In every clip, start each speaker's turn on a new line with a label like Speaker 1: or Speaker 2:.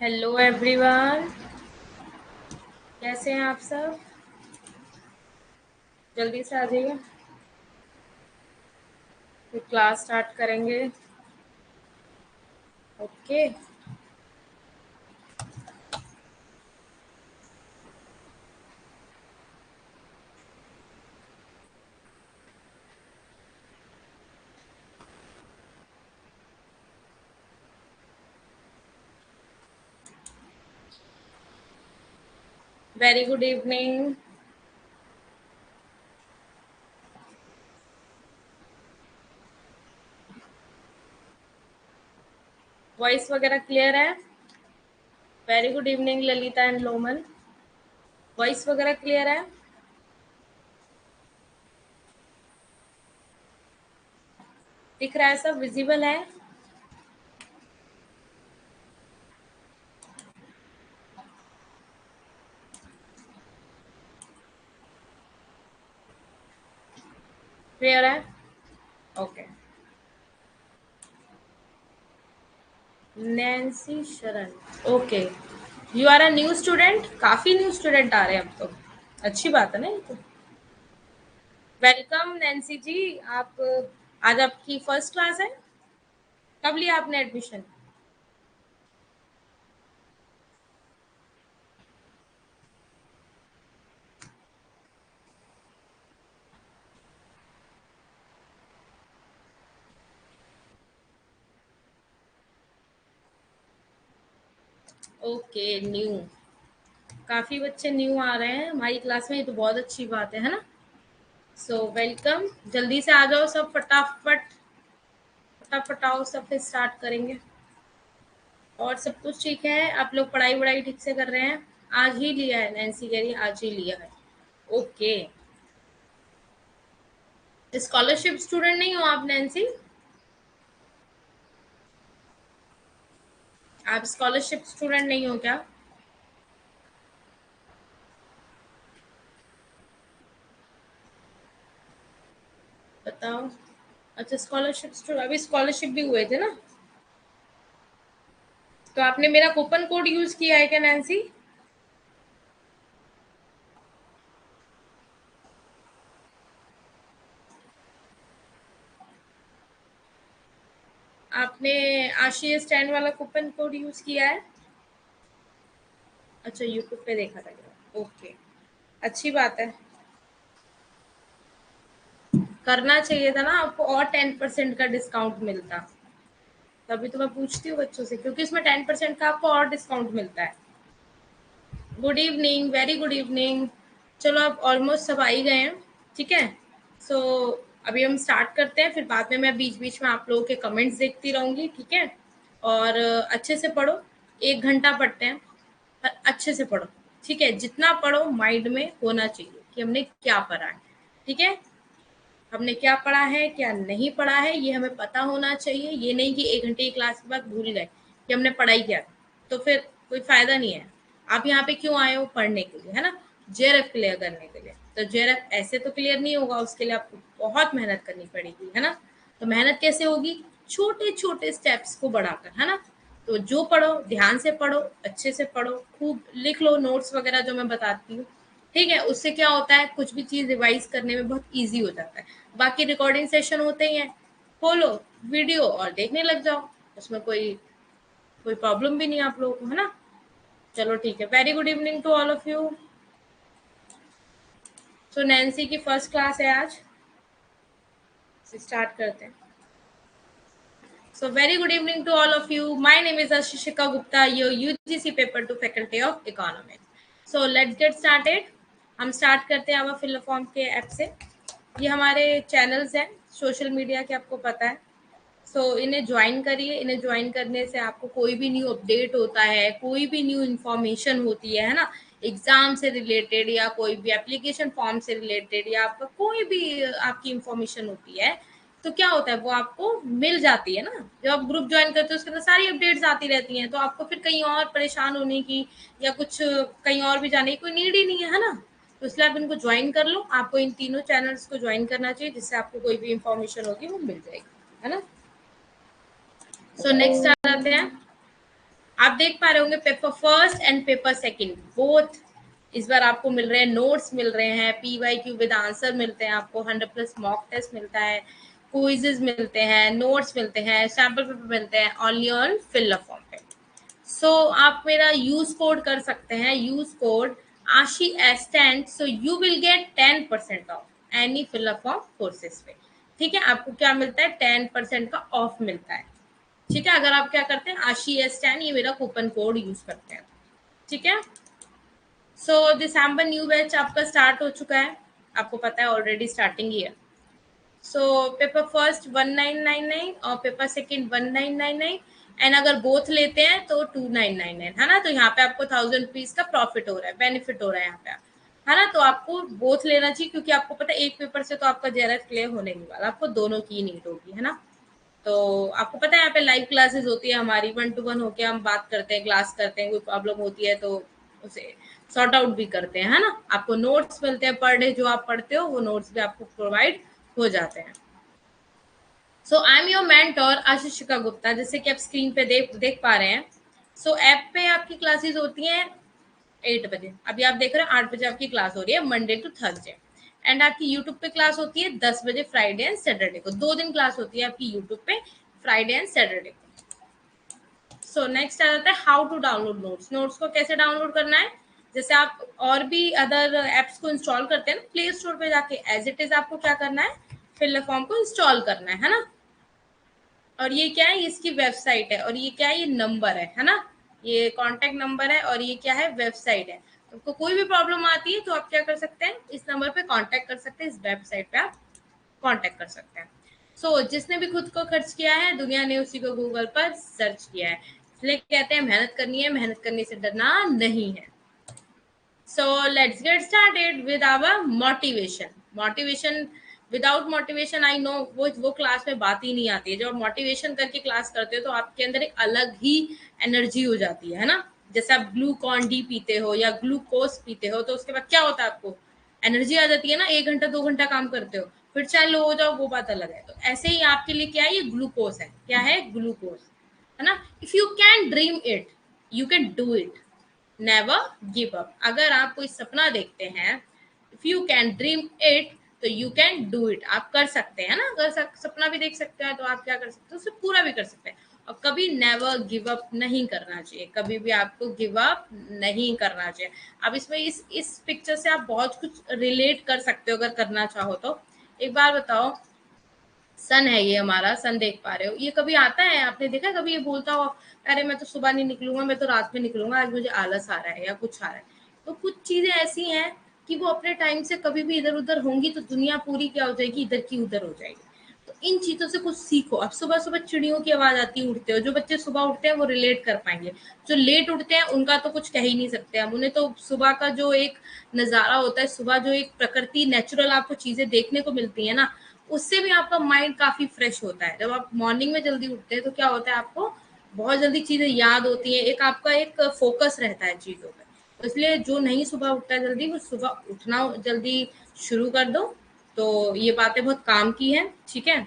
Speaker 1: Hello everyone, कैसे हैं आप सब? जल्दी से आ जाइए, फिर क्लास स्टार्ट करेंगे। Okay, very good evening. Voice वगैरह क्लियर है? Very good evening Lalita and लोमन। वॉइस वगैरह क्लियर है? दिख रहा है, सब विजिबल है? क्लियर है? Okay. Nancy Sharan, okay. You are a new student? काफी न्यू स्टूडेंट आ रहे हैं अब तो, अच्छी बात है ना ये तो। वेलकम नैन्सी जी। आप आज आपकी फर्स्ट क्लास है? कब लिया आपने एडमिशन? Okay, new. काफी बच्चे न्यू आ रहे हैं हमारी क्लास में, ये तो बहुत अच्छी बात है ना। So welcome. जल्दी से आ जाओ सब, फटाफट फटाफट आओ सब, फिर स्टार्ट करेंगे। और सब कुछ ठीक है? आप लोग पढ़ाई वढ़ाई ठीक से कर रहे हैं? आज ही लिया है, नैन्सी कह रही है आज ही लिया है। ओके। स्कॉलरशिप स्टूडेंट नहीं हो आप नैन्सी? आप स्कॉलरशिप स्टूडेंट नहीं हो क्या? बताओ। अच्छा, स्कॉलरशिप स्टूडेंट, अभी स्कॉलरशिप भी हुए थे ना? तो आपने मेरा कूपन कोड यूज किया है क्या नैन्सी? आपने आशिया स्टैंड वाला कूपन कोड यूज किया है? अच्छा, यूट्यूब पे देखा था क्या? ओके, अच्छी बात है। करना चाहिए था ना आपको, और 10% का डिस्काउंट मिलता। तभी तो मैं पूछती हूँ बच्चों से, क्योंकि इसमें 10% का आपको और डिस्काउंट मिलता है। Good evening, very good evening. चलो, अब ऑलमोस्ट सब आ ही गए हैं। ठीक है। सो अभी हम स्टार्ट करते हैं, फिर बाद में मैं बीच बीच में आप लोगों के कमेंट्स देखती रहूंगी। ठीक है। और अच्छे से पढ़ो। 1 घंटा पढ़ते हैं, पर अच्छे से पढ़ो। ठीक है, जितना पढ़ो माइंड में होना चाहिए कि हमने क्या पढ़ा है। ठीक है। हमने क्या पढ़ा है, क्या नहीं पढ़ा है, ये हमें पता होना चाहिए। ये नहीं कि 1 घंटे की क्लास के बाद भूल गए कि हमने पढ़ाई क्या, तो फिर कोई फायदा नहीं है। आप यहाँ पे क्यों आए हो? पढ़ने के लिए, है ना। जेआरएफ क्लियर करने के लिए। तो जेआरएफ ऐसे तो क्लियर नहीं होगा, उसके लिए आपको बहुत मेहनत करनी पड़ेगी, है ना। तो मेहनत कैसे होगी? छोटे छोटे स्टेप्स को बढ़ाकर, है ना। तो जो पढ़ो ध्यान से पढ़ो, अच्छे से पढ़ो, खूब लिख लो नोट्स वगैरह जो मैं बताती हूँ। ठीक है, उससे क्या होता है, कुछ भी चीज रिवाइज करने में बहुत इजी हो जाता है। बाकी रिकॉर्डिंग सेशन होते ही हैं, खोलो वीडियो और देखने लग जाओ। उसमें कोई कोई प्रॉब्लम भी नहीं आप लोगों को, है ना। चलो ठीक है, very good evening to all of you. So Nancy की फर्स्ट क्लास है आज, स्टार्ट करते हैं। So very good evening to all of you. My name is Ashishika Gupta, your UGC paper to Faculty of Economics. So let's get started. हम start करते हैं अब fill form के ऐप से। ये हमारे चैनल्स हैं सोशल मीडिया के, आपको पता है। इन्हें ज्वाइन करिए। इन्हें ज्वाइन करने से आपको कोई भी न्यू अपडेट होता है, कोई भी न्यू इन्फॉर्मेशन होती है ना, एग्जाम से रिलेटेड या कोई भी एप्लीकेशन फॉर्म से रिलेटेड या आपका कोई भी आपकी इंफॉर्मेशन होती है, तो क्या होता है वो आपको मिल जाती है ना। जब आप ग्रुप ज्वाइन करते हो उसके अंदर सारी अपडेट्स आती रहती हैं, तो आपको फिर कहीं और परेशान होने की या कुछ कहीं और भी जाने की कोई नीड ही नहीं है ना। तो इसलिए आप इनको ज्वाइन कर लो। आपको इन तीनों चैनल्स को ज्वाइन करना चाहिए, जिससे आपको कोई भी इंफॉर्मेशन होगी वो मिल जाएगी, है ना। नेक्स्ट आ जाते हैं। आप देख पा रहे होंगे paper first and paper second both इस बार आपको मिल रहे हैं, नोट्स मिल रहे हैं, PYQ विद आंसर मिलते हैं, आपको 100+ मॉक टेस्ट मिलता है, क्विजेज मिलते हैं, नोट्स मिलते हैं, सैम्पल पेपर मिलते हैं, only on fill a form पे। सो आप मेरा यूज कोड कर सकते हैं, यूज कोड आशी एस्टेंट, so you will get 10% off any fill a form courses पे। ठीक है, आपको क्या मिलता है, 10% का ऑफ मिलता है। ठीक है, अगर आप क्या करते हैं, आशी एस्टेंट ये मेरा कूपन कोड यूज करते हैं। ठीक है, सो दिसंबर न्यू बैच आपका स्टार्ट हो चुका है, आपको पता है ऑलरेडी स्टार्टिंग ही है। सो पेपर फर्स्ट 1999 और पेपर सेकंड 1999, एंड अगर बोथ लेते हैं तो 2999 है ना। तो यहाँ पे आपको 1000 रुपीज का प्रॉफिट हो रहा है, बेनिफिट हो रहा है यहाँ पे, है ना। तो आपको बोथ लेना चाहिए, क्योंकि आपको पता है एक पेपर से तो आपका JRF क्लियर होने नहीं वाला, आपको दोनों की नीड होगी, है ना। तो आपको पता है यहाँ पे लाइव क्लासेस होती है हमारी, 1-to-1 होके हम बात करते हैं, क्लास करते हैं, कोई प्रॉब्लम होती है तो उसे सॉर्ट आउट भी करते हैं, है ना। आपको नोट्स मिलते हैं पर डे, जो आप पढ़ते हो वो नोट्स भी आपको प्रोवाइड हो जाते हैं। So I am your mentor Ashishika Gupta, जैसे कि आप स्क्रीन पे देख देख पा रहे हैं। सो ऐप पे आपकी क्लासेस होती हैं 8 बजे, अभी आप देख रहे हैं 8 बजे आपकी क्लास हो रही है मंडे टू थर्सडे, एंड आपकी यूट्यूब पे क्लास होती है 10 बजे फ्राइडे एंड सैटरडे को, 2 दिन क्लास होती है आपकी यूट्यूब पे, फ्राइडे एंड सैटरडे को। सो नेक्स्ट आ जाता है how to download notes. Notes को कैसे डाउनलोड करना है, जैसे आप और भी अदर एप्स को इंस्टॉल करते हैं ना प्ले स्टोर पे जाके, एज इट इज आपको क्या करना है, फिल फॉर्म को इंस्टॉल करना है ना। और ये क्या है, इसकी वेबसाइट है, और ये क्या है, ये नंबर है ना, ये कॉन्टेक्ट नंबर है, और ये क्या है, वेबसाइट है। तो आपको कोई भी प्रॉब्लम आती है तो आप क्या कर सकते हैं, इस नंबर पे कांटेक्ट कर सकते हैं, इस वेबसाइट पे आप कांटेक्ट कर सकते हैं। सो जिसने भी खुद को खर्च किया है, दुनिया ने उसी को गूगल पर सर्च किया है, इसलिए कहते हैं मेहनत करनी है, मेहनत करने से डरना नहीं है। So let's get started with our motivation. Motivation, without motivation I know वो क्लास में बात ही नहीं आती है। जब आप मोटिवेशन करके क्लास करते हो तो आपके अंदर एक अलग ही एनर्जी हो जाती है ना। जैसे आप ग्लूकॉन डी पीते हो या ग्लूकोज पीते हो तो उसके बाद क्या होता है, आपको एनर्जी आ जाती है ना, 1 घंटा 2 घंटा काम करते हो, फिर चाहे लो हो जाओ, वो बात अलग है। तो ऐसे ही आपके लिए क्या है, ये ग्लूकोज है, क्या है, ग्लूकोज, है ना। If you can dream it, you can do it, never give up. अगर आप कोई सपना देखते हैं, if you can dream it, तो यू कैन डू इट, आप कर सकते हैं ना। अगर सपना भी देख सकते हैं तो आप क्या कर सकते हैं, उसे पूरा भी कर सकते हैं। और कभी नेवर गिव अप नहीं करना चाहिए, कभी भी आपको गिव अप नहीं करना चाहिए। अब इसमें इस पिक्चर से आप बहुत कुछ रिलेट कर सकते हो अगर करना चाहो तो। एक बार बताओ, सन है ये हमारा, सन देख पा रहे हो, ये कभी आता है, आपने देखा कभी ये बोलता हो, अरे मैं तो सुबह नहीं निकलूंगा, मैं तो रात में निकलूंगा, आज मुझे आलस आ रहा है या कुछ आ रहा है। तो कुछ चीजें ऐसी हैं कि वो अपने टाइम से कभी भी इधर उधर होंगी तो दुनिया पूरी क्या हो जाएगी, इधर की उधर हो जाएगी। तो इन चीजों से कुछ सीखो। अब सुबह सुबह चिड़ियों की आवाज आती है, उठते हो, जो बच्चे सुबह उठते हैं वो रिलेट कर पाएंगे, जो लेट उठते हैं उनका तो कुछ कह ही नहीं सकते हम, उन्हें तो सुबह का जो एक नजारा होता है, सुबह जो एक प्रकृति नेचुरल आपको चीजें देखने को मिलती है ना, उससे भी आपका माइंड काफी फ्रेश होता है। जब आप मॉर्निंग में जल्दी उठते हैं तो क्या होता है, आपको बहुत जल्दी चीजें याद होती है, एक आपका एक फोकस रहता है चीजों पे। तो इसलिए जो नहीं सुबह उठता है जल्दी, वो सुबह उठना जल्दी शुरू कर दो। तो ये बातें बहुत काम की है, ठीक है।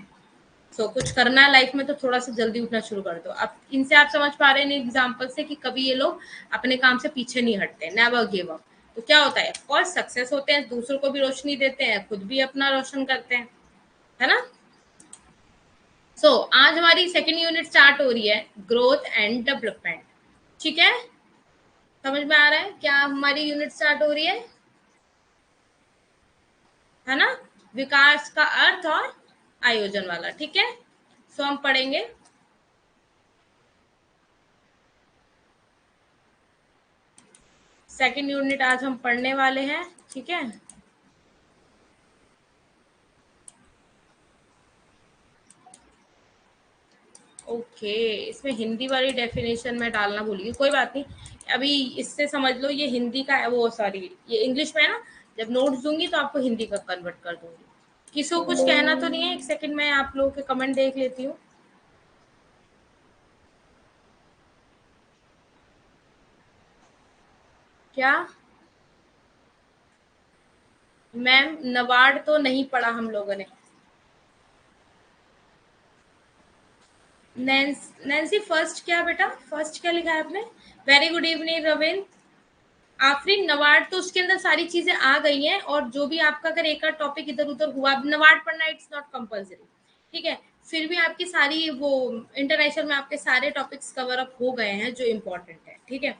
Speaker 1: सो कुछ करना है लाइफ में तो थोड़ा सा जल्दी उठना शुरू कर दो। अब इनसे आप समझ पा रहे हैं एग्जाम्पल से कि कभी ये लोग अपने काम से पीछे नहीं हटते, नेवर गिव अप। तो क्या होता है, और सक्सेस होते हैं, दूसरों को भी रोशनी देते हैं, खुद भी अपना रोशन करते हैं, है ना। आज हमारी सेकेंड यूनिट स्टार्ट हो रही है, ग्रोथ एंड डेवलपमेंट। ठीक है, समझ में आ रहा है क्या हमारी यूनिट स्टार्ट हो रही है ना। विकास का अर्थ और आयोजन वाला, ठीक है। हम पढ़ेंगे सेकेंड यूनिट, आज हम पढ़ने वाले हैं, ठीक है। ओके, इसमें हिंदी वाली डेफिनेशन में डालना भूल गई, कोई बात नहीं। अभी इससे समझ लो ये हिंदी का है, वो सॉरी ये इंग्लिश में है ना। जब नोट्स दूंगी तो आपको हिंदी का कन्वर्ट कर दूंगी। किसी को कुछ कहना तो नहीं है, एक सेकंड में आप लोगों के कमेंट देख लेती हूँ। क्या मैम, नवाड तो नहीं पढ़ा हम लोगों ने। नैन्सी फर्स्ट क्या बेटा, फर्स्ट क्या लिखा है आपने? Very good evening Ravindra. Afreen Nawad तो उसके अंदर सारी चीजें आ गई हैं, और जो भी आपका अगर एक आध टॉपिक इधर उधर हुआ, नवाड पढ़ना इट्स नॉट कंपल्सरी, ठीक है। फिर भी आपकी सारी वो इंटरनेशनल में आपके सारे टॉपिक्स कवर अप हो गए हैं जो इम्पोर्टेंट है, ठीक है।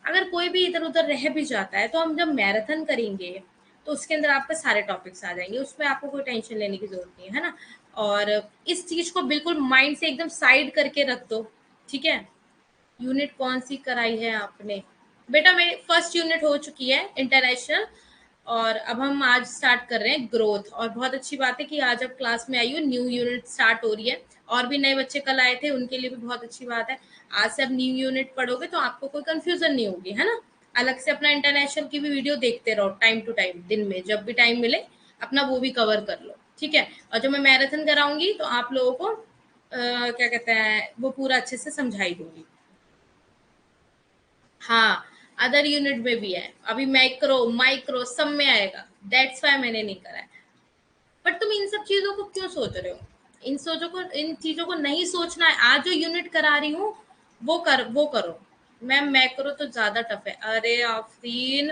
Speaker 1: अगर कोई भी इधर उधर रह भी जाता है तो हम जब मैराथन करेंगे तो उसके अंदर आपके सारे टॉपिक्स आ जाएंगे, उसमें आपको कोई टेंशन लेने की जरूरत नहीं है ना। और इस चीज को बिल्कुल माइंड से एकदम साइड करके रख दो, ठीक है। यूनिट कौन सी कराई है आपने? बेटा मेरी फर्स्ट यूनिट हो चुकी है इंटरनेशनल, और अब हम आज स्टार्ट कर रहे हैं ग्रोथ। और बहुत अच्छी बात है कि आज अब क्लास में आई हो, न्यू यूनिट स्टार्ट हो रही है, और भी नए बच्चे कल आए थे, उनके लिए भी बहुत अच्छी बात है। आज से अब न्यू यूनिट पढ़ोगे तो आपको कोई कंफ्यूजन नहीं होगी, है ना। अलग से अपना इंटरनेशनल की भी वीडियो देखते रहो टाइम टू टाइम, दिन में जब भी टाइम मिले अपना वो भी कवर कर लो, ठीक है। और जब मैं मैराथन कराऊंगी तो आप लोगों को क्या कहते हैं वो पूरा अच्छे से समझाई दूंगी। हाँ, अदर यूनिट में भी है, अभी मैक्रो माइक्रो सब में आएगा, दैट्स वाई मैंने नहीं करा है। बट तुम इन सब चीजों को क्यों सोच रहे हो? इन चीजों को नहीं सोचना है। आज जो यूनिट करा रही हूँ वो करो। मैम मैक्रो तो ज्यादा टफ है। अरे आफरीन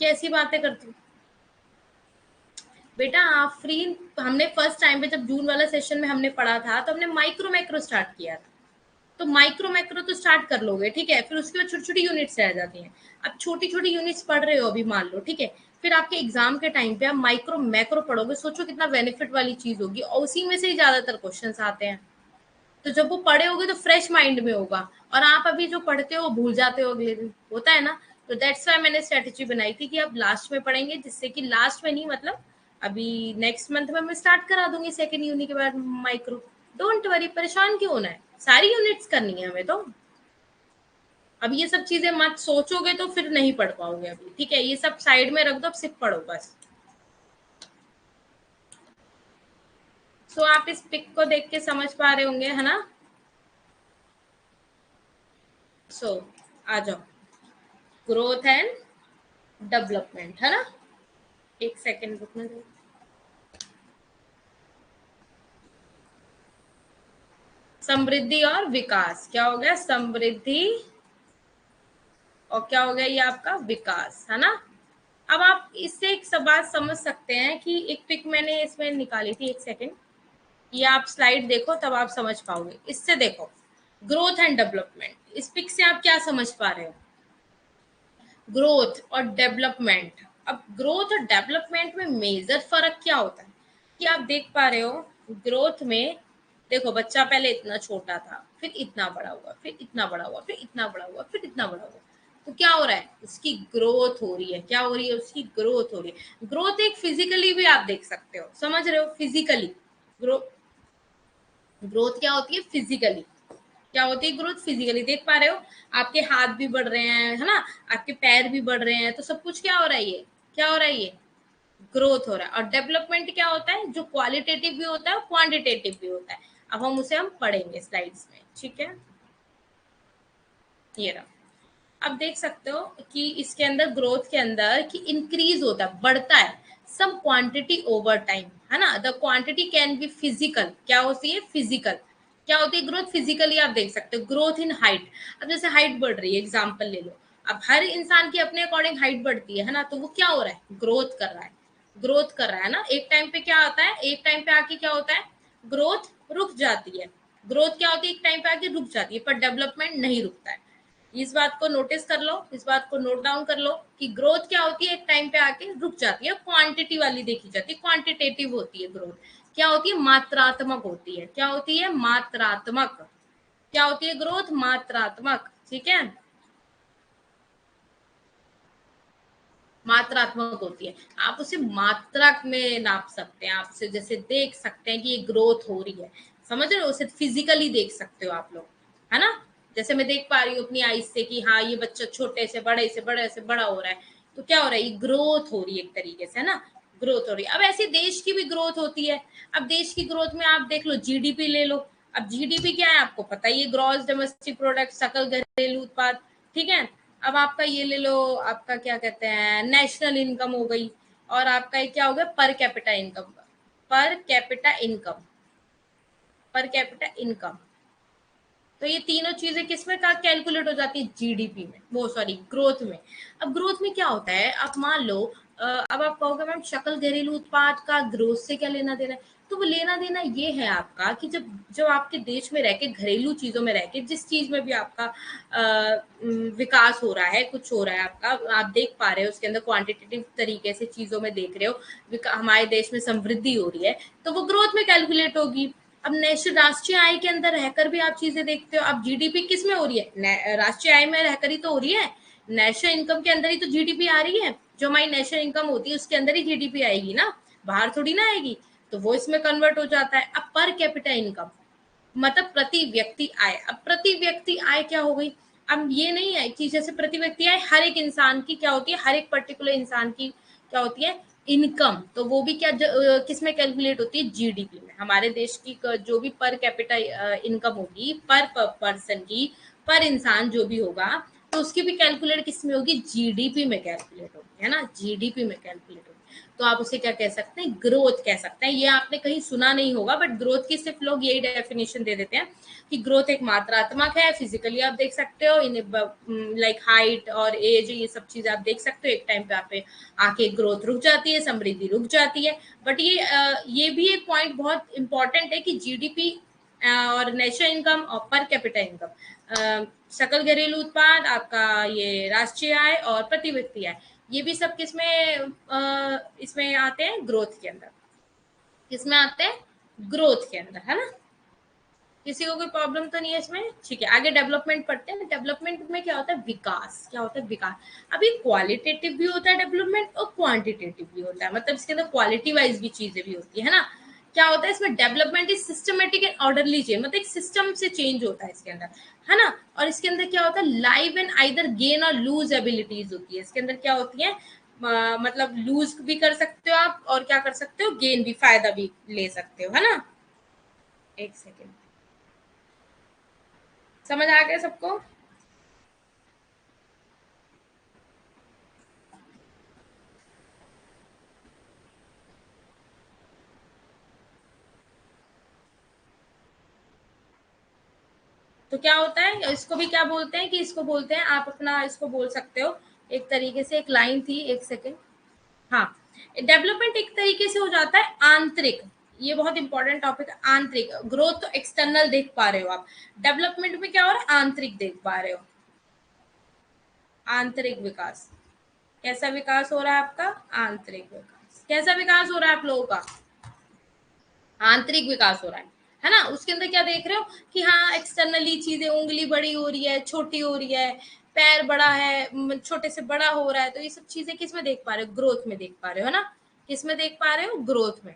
Speaker 1: कैसी बातें करती हूँ बेटा। आफरीन हमने फर्स्ट टाइम पे जब जून वाला सेशन में हमने पढ़ा था तो हमने माइक्रो मैक्रो स्टार्ट किया था। तो माइक्रो मैक्रो तो स्टार्ट कर लोगे, ठीक है। फिर उसके बाद छोटी छोटी यूनिट्स रह जाती हैं। अब छोटी छोटी यूनिट्स पढ़ रहे हो अभी मान लो, ठीक है। फिर आपके एग्जाम के टाइम पे आप माइक्रो मैक्रो पढ़ोगे, सोचो कितना बेनिफिट वाली चीज होगी, और उसी में से ही ज्यादातर क्वेश्चन आते हैं। तो जब वो पढ़े होगे तो फ्रेश माइंड में होगा, और आप अभी जो पढ़ते हो वो भूल जाते हो अगले दिन, होता है ना। तो दैट्स वाई मैंने स्ट्रेटेजी बनाई थी कि अब लास्ट में पढ़ेंगे, जिससे कि लास्ट में नहीं मतलब अभी नेक्स्ट मंथ में मैं स्टार्ट करा दूंगी सेकेंड यूनिट के बाद माइक्रो। डोंट वरी, परेशान क्यों होना है, सारी यूनिट्स करनी है हमें तो। अब ये सब चीजें मत सोचोगे तो फिर नहीं पढ़ पाओगे अभी, ठीक है। ये सब साइड में रख दो, अब सिर्फ पढ़ो बस। सो आप इस पिक को देख के समझ पा रहे होंगे, है ना। सो आ जाओ, ग्रोथ एंड डेवलपमेंट, है ना। एक सेकेंड रुकना दो। समृद्धि और विकास, क्या हो गया? समृद्धि और क्या हो गया? ये आपका विकास, है ना। अब आप इससे एक बात समझ सकते हैं कि एक पिक मैंने इसमें निकाली थी, एक सेकेंड, ये आप स्लाइड देखो तब आप समझ पाओगे। इससे देखो ग्रोथ एंड डेवलपमेंट, इस पिक से आप क्या समझ पा रहे हो? ग्रोथ और डेवलपमेंट। अब ग्रोथ और डेवलपमेंट में मेजर फर्क क्या होता है कि आप देख पा रहे हो ग्रोथ में, देखो बच्चा पहले इतना छोटा था, फिर इतना बड़ा हुआ, फिर इतना बड़ा हुआ, फिर इतना बड़ा हुआ, फिर इतना बड़ा हुआ। तो क्या हो रहा है? उसकी ग्रोथ हो रही है। क्या हो रही है? उसकी ग्रोथ हो रही है। ग्रोथ एक फिजिकली भी आप देख सकते हो, समझ रहे हो? फिजिकली ग्रो ग्रोथ क्या होती है? फिजिकली क्या होती है? ग्रोथ फिजिकली देख पा रहे हो, आपके हाथ भी बढ़ रहे हैं, है ना, आपके पैर भी बढ़ रहे हैं, तो सब कुछ क्या हो रहा है? ये क्या हो रहा है? ये ग्रोथ हो रहा है। और डेवलपमेंट क्या होता है? जो क्वालिटेटिव भी होता है, क्वांटिटेटिव भी होता है। अब हम उसे हम पढ़ेंगे स्लाइड्स में, ठीक है। ये रहा। अब देख सकते हो कि इसके अंदर ग्रोथ के अंदर कि इंक्रीज होता है, बढ़ता है सम क्वांटिटी ओवर टाइम, है ना। The quantity can be physical, क्या होती है? फिजिकल। क्या होती है ग्रोथ? फिजिकली आप देख सकते हो। ग्रोथ इन हाइट, अब जैसे हाइट बढ़ रही है, एग्जाम्पल ले लो। अब हर इंसान की अपने अकॉर्डिंग हाइट बढ़ती है ना, तो वो क्या हो रहा है? ग्रोथ कर रहा है। ग्रोथ कर रहा है ना। एक टाइम पे क्या आता है? एक टाइम पे आके क्या होता है? ग्रोथ रुक जाती है। ग्रोथ क्या होती है? एक टाइम पे आके रुक जाती है, पर डेवलपमेंट नहीं रुकता है। इस बात को नोटिस कर लो, इस बात को नोट डाउन कर लो कि ग्रोथ क्या होती है? एक टाइम पे आके रुक जाती है, क्वांटिटी वाली देखी जाती है, क्वांटिटेटिव होती है ग्रोथ। क्या होती है? मात्रात्मक होती है। क्या होती है? मात्रात्मक। क्या होती है ग्रोथ? मात्रात्मक, ठीक है। मात्रात्मक होती है। आप उसे मात्रा में नाप सकते हैं, आप उसे जैसे देख सकते हैं कि ये ग्रोथ हो रही है, समझ रहे हो? उसे फिजिकली देख सकते हो आप लोग, है ना। जैसे मैं देख पा रही हूँ अपनी आईज से कि हाँ ये बच्चा छोटे से बड़े से बड़े से बड़ा हो रहा है, तो क्या हो रहा है? ये ग्रोथ हो रही है एक तरीके से, है ना। ग्रोथ हो रही है। अब ऐसे देश की भी ग्रोथ होती है। अब देश की ग्रोथ में आप देख लो, जीडीपी ले लो। अब जीडीपी क्या है? आपको पता ही है, ग्रॉस डोमेस्टिक प्रोडक्ट, सकल घरेलू उत्पाद, ठीक है। अब आपका ये ले लो, आपका क्या कहते हैं, नेशनल इनकम हो गई, और आपका ये क्या हो गया? पर कैपिटा इनकम। पर कैपिटा इनकम, पर कैपिटा इनकम, तो ये तीनों चीजें किसमें का कैलकुलेट हो जाती है, जीडीपी में, वो सॉरी ग्रोथ में। अब ग्रोथ में क्या होता है, अब मान लो अब आप कहोगे मैम सकल घरेलू उत्पाद का ग्रोथ से क्या लेना देना है, तो वो लेना देना ये है आपका कि जब जब आपके देश में रह के, घरेलू चीजों में रह के, जिस चीज में भी आपका विकास हो रहा है, कुछ हो रहा है आपका, आप देख पा रहे हो उसके अंदर क्वांटिटेटिव तरीके से चीजों में देख रहे हो, हमारे देश में समृद्धि हो रही है, तो वो ग्रोथ में कैलकुलेट होगी। अब नेशनल राष्ट्रीय आय के अंदर रहकर भी आप चीजें देखते हो, अब जीडीपी किस में हो रही है, राष्ट्रीय आय में रहकर ही तो हो रही है, नेशनल इनकम के अंदर ही तो जीडीपी आ रही है, जो हमारी नेशनल इनकम होती है उसके अंदर ही जीडीपी आएगी ना, बाहर थोड़ी ना आएगी, तो वो इसमें कन्वर्ट हो जाता है। अब पर कैपिटा इनकम मतलब प्रति व्यक्ति आय, अब प्रति व्यक्ति आय क्या हो गई, अब ये नहीं है कि जैसे प्रति व्यक्ति आय हर एक इंसान की क्या होती है, हर एक पर्टिकुलर इंसान की क्या होती है, इनकम, तो वो भी क्या किस में कैलकुलेट होती है, जीडीपी में। हमारे देश की जो भी पर कैपिटा इनकम होगी, पर पर्सन की, पर इंसान जो भी होगा, तो उसकी भी कैलकुलेट किस में होगी, जीडीपी में कैलकुलेट होगी, है ना, जीडीपी में कैलकुलेट होगी। तो आप उसे क्या कह सकते हैं, ग्रोथ कह सकते हैं। ये आपने कहीं सुना नहीं होगा, बट ग्रोथ की सिर्फ लोग यही डेफिनेशन दे देते हैं कि ग्रोथ एक मात्रात्मक है, फिजिकली आप देख सकते हो, इन लाइक हाइट और एज, ये सब चीजें आप देख सकते हो, एक टाइम पे आप पे आके ग्रोथ रुक जाती है, समृद्धि रुक जाती है। बट ये भी एक पॉइंट बहुत इंपॉर्टेंट है कि जीडीपी और नेशनल इनकम और पर कैपिटा इनकम, सकल घरेलू उत्पाद, आपका ये राष्ट्रीय आय और प्रति व्यक्ति आय, ये भी सब किसमें इसमें आते हैं, ग्रोथ के अंदर, किसमें आते हैं, ग्रोथ के अंदर, है ना। किसी को कोई प्रॉब्लम तो नहीं है इसमें, ठीक है। आगे डेवलपमेंट पढ़ते हैं। डेवलपमेंट में क्या होता है, विकास, क्या होता है, विकास। अभी क्वालिटेटिव भी होता है डेवलपमेंट और क्वांटिटेटिव भी होता है, मतलब इसके अंदर क्वालिटी वाइज भी चीजें भी होती है ना। क्या होता है इसमें, development is systematic and orderly change, मतलब एक सिस्टम से चेंज होता है इसके अंदर, है ना। और इसके अंदर क्या होता है, लाइव एंड आइदर गेन और लूज एबिलिटीज होती है, इसके अंदर क्या होती है, मतलब लूज भी कर सकते हो आप, और क्या कर सकते हो, गेन भी, फायदा भी ले सकते हो, है ना। एक सेकेंड, समझ आ गया सबको। तो क्या होता है, इसको भी क्या बोलते हैं, कि इसको बोलते हैं, आप अपना इसको बोल सकते हो एक तरीके से, एक लाइन थी, एक सेकेंड, हाँ। डेवलपमेंट एक तरीके से हो जाता है आंतरिक, ये बहुत इंपॉर्टेंट टॉपिक है, आंतरिक ग्रोथ तो एक्सटर्नल देख पा रहे हो आप, डेवलपमेंट में क्या हो रहा है, आंतरिक देख पा रहे हो, आंतरिक विकास। कैसा विकास हो रहा है आपका, आंतरिक विकास। कैसा विकास हो रहा है आप लोगों का, आंतरिक विकास हो रहा है ना। उसके अंदर क्या देख रहे हो कि हाँ, एक्सटर्नली चीजें, उंगली बड़ी हो रही है, छोटी हो रही है, पैर बड़ा है, छोटे से बड़ा हो रहा है, तो ये सब चीजें किस में देख पा रहे हो, ग्रोथ में देख पा रहे हो, है ना। किस में देख पा रहे हो, ग्रोथ में।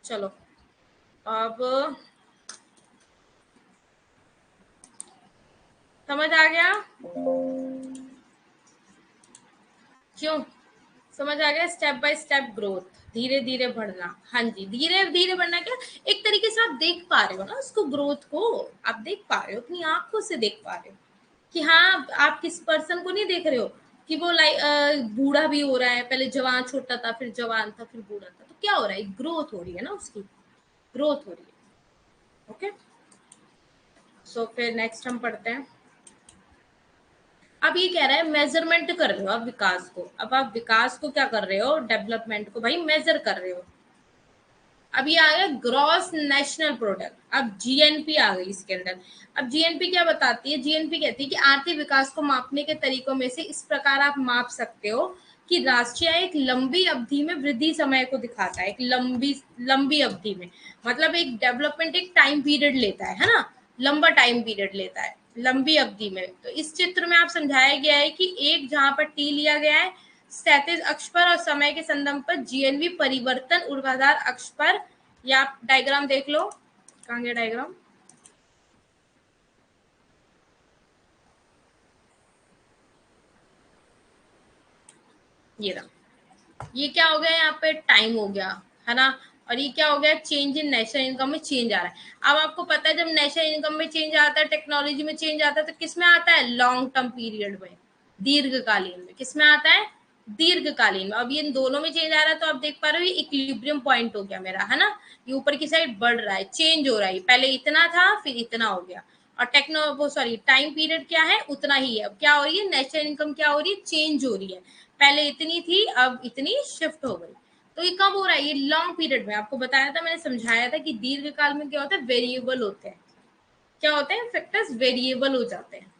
Speaker 1: चलो, अब समझ आ गया, क्यों, समझ आ गया, स्टेप बाय स्टेप ग्रोथ, धीरे धीरे बढ़ना, हाँ जी, धीरे धीरे बढ़ना, क्या एक तरीके से आप देख पा रहे हो ना उसको, ग्रोथ को आप देख पा रहे हो, अपनी आंखों से देख पा रहे हो कि हाँ, आप किस पर्सन को नहीं देख रहे हो कि वो लाइक बूढ़ा भी हो रहा है, पहले जवान, छोटा था, फिर जवान था, फिर बूढ़ा था, तो क्या हो रहा है, ग्रोथ हो रही है ना उसकी, ग्रोथ हो रही है। ओके, सो फिर नेक्स्ट हम पढ़ते हैं। अब ये कह रहा है मेजरमेंट कर रहे हो आप विकास को, अब आप विकास को क्या कर रहे हो, डेवलपमेंट को भाई मेजर कर रहे हो। अब ये आ गया ग्रॉस नेशनल प्रोडक्ट, अब जीएनपी आ गई इसके अंदर। अब जीएनपी क्या बताती है, जीएनपी कहती है कि आर्थिक विकास को मापने के तरीकों में से इस प्रकार आप माप सकते हो कि राष्ट्रीय आय एक लंबी अवधि में वृद्धि समय को दिखाता है, एक लंबी लंबी अवधि में, मतलब एक डेवलपमेंट एक टाइम पीरियड लेता है ना, लंबा टाइम पीरियड लेता है, लंबी अवधि में। तो इस चित्र में आप समझाया गया है कि एक जहां पर टी लिया गया है क्षैतिज अक्ष पर और समय के संदर्भ पर, जीएनवी परिवर्तन ऊर्ध्वाधर अक्ष पर, या आप डायग्राम देख लो, कहाँ गया डायग्राम, ये रहा, ये क्या हो गया, यहाँ पे टाइम हो गया, है ना। और ये क्या हो गया, चेंज इन नेशनल इनकम में चेंज आ रहा है। अब आपको पता है जब नेशनल इनकम में चेंज आता है, टेक्नोलॉजी में चेंज आता है, तो किस में आता है, लॉन्ग टर्म पीरियड में, दीर्घकालीन में, किस में आता है, दीर्घकालीन में। अब ये इन दोनों में चेंज आ रहा है तो आप देख पा रहे हो ये इक्विलिब्रियम पॉइंट हो गया मेरा, है ना, ये ऊपर की साइड बढ़ रहा है, चेंज हो रहा है, पहले इतना था फिर इतना हो गया। और टाइम पीरियड क्या है, उतना ही है। अब क्या हो रही है, नेशनल इनकम क्या हो रही है, चेंज हो रही है, पहले इतनी थी अब इतनी शिफ्ट हो गई। तो ये कब हो रहा है, ये लॉन्ग पीरियड में। आपको बताया था, मैंने समझाया था कि दीर्घकाल में क्या होता है, वेरिएबल होते हैं। क्या होते हैं, फैक्टर्स वेरिएबल हो जाते हैं,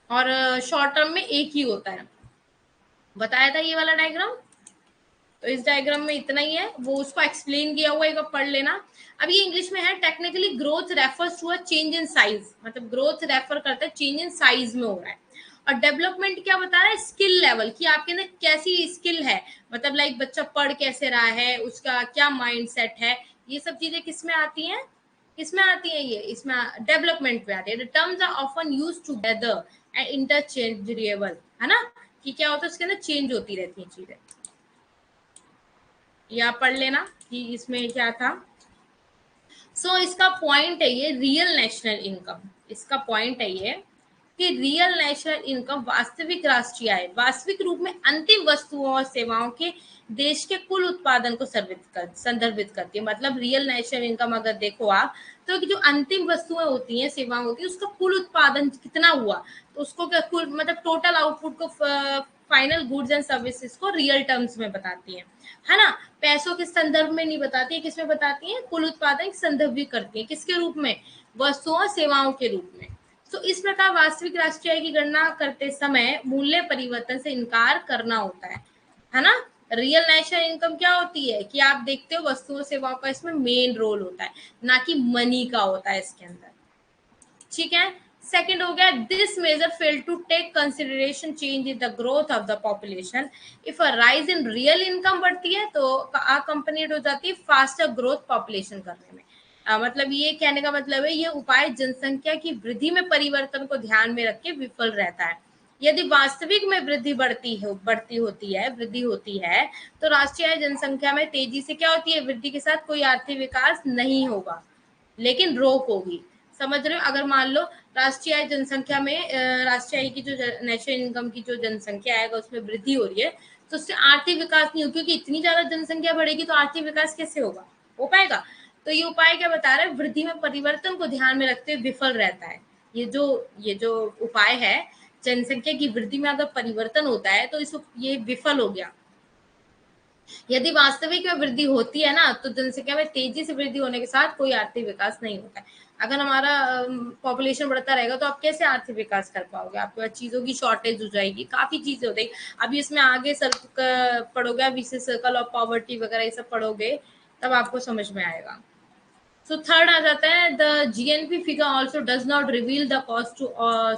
Speaker 1: और शॉर्ट टर्म में एक ही होता है। बताया था ये वाला डायग्राम। तो इस डायग्राम में इतना ही है, वो उसको एक्सप्लेन किया हुआ है, एक पढ़ लेना। अब ये इंग्लिश में है, technically growth refers to a change in size, मतलब ग्रोथ रेफर करता है चेंज इन साइज में हो रहा है। और डेवलपमेंट क्या बता रहा है, स्किल लेवल, कि आपके अंदर कैसी स्किल है, मतलब लाइक बच्चा पढ़ कैसे रहा है, उसका क्या माइंडसेट है, ये सब चीजें किस में आती हैं, किसमें आती है, ये इसमें डेवलपमेंट में आती है। Terms are often used together and interchangeable, है ना, कि क्या होता है उसके अंदर चेंज होती रहती हैं चीजें। या पढ़ लेना कि इसमें क्या था। सो इसका पॉइंट है ये रियल नेशनल इनकम, इसका पॉइंट है ये कि रियल नेशनल इनकम वास्तविक राष्ट्रीय आय वास्तविक रूप में अंतिम वस्तुओं और सेवाओं के देश के कुल उत्पादन को संदर्भित करती है। मतलब रियल नेशनल इनकम अगर देखो आप, तो जो अंतिम वस्तुएं होती हैं, सेवाएं होती हैं, उसका कुल उत्पादन कितना हुआ, तो उसको क्या कुल मतलब टोटल आउटपुट को फाइनल गुड्स एंड सर्विसेज को रियल टर्म्स में बताती है ना। पैसों के संदर्भ में नहीं बताती है, किसमें बताती है, कुल उत्पादन संदर्भ भी करती है, किसके रूप में, वस्तुओं और सेवाओं के रूप में। तो इस प्रकार वास्तविक राष्ट्रीय आय की गणना करते समय मूल्य परिवर्तन से इनकार करना होता है ना। रियल नेशनल इनकम क्या होती है कि आप देखते हो वस्तुओं सेवाओं का इसमें मेन रोल होता है, ना कि मनी का होता है इसके अंदर, ठीक है। सेकंड हो गया, this measure fail to take consideration change in the growth of the population. If a rise in real income बढ़ती है तो अकम्पनीड हो जाती है फास्टर ग्रोथ पॉपुलेशन करने में। मतलब ये कहने का मतलब है, ये उपाय जनसंख्या की वृद्धि में परिवर्तन को ध्यान में रख के विफल रहता है। यदि वास्तविक में वृद्धि होती है तो राष्ट्रीय जनसंख्या में तेजी से क्या होती है, वृद्धि के साथ कोई आर्थिक विकास नहीं होगा, लेकिन रोक होगी। समझ रहे हो, अगर मान लो राष्ट्रीय आय जनसंख्या में राष्ट्रीय आय की जो नेशनल इनकम की जो जनसंख्या आएगा उसमें वृद्धि हो रही है, तो उससे आर्थिक विकास नहीं हो, क्योंकि इतनी ज्यादा जनसंख्या बढ़ेगी तो आर्थिक विकास कैसे होगा, हो पाएगा। तो ये उपाय क्या बता रहा है, वृद्धि में परिवर्तन को ध्यान में रखते हुए विफल रहता है। ये जो उपाय है, जनसंख्या की वृद्धि में अगर परिवर्तन होता है तो ये विफल हो गया। यदि वास्तविक में वृद्धि होती है ना, तो जनसंख्या में तेजी से वृद्धि होने के साथ कोई आर्थिक विकास नहीं होता है। अगर हमारा पॉपुलेशन बढ़ता रहेगा तो आप कैसे आर्थिक विकास कर पाओगे, आपके पास चीजों की शॉर्टेज हो जाएगी, काफी चीजें हो जाएगी। अभी इसमें आगे पढ़ोगे, अभी से सर्कल ऑफ पॉवर्टी वगैरह ये सब पढ़ोगे, तब आपको समझ में आएगा। सो थर्ड आ जाता है, the GNP figure also does not reveal the cost to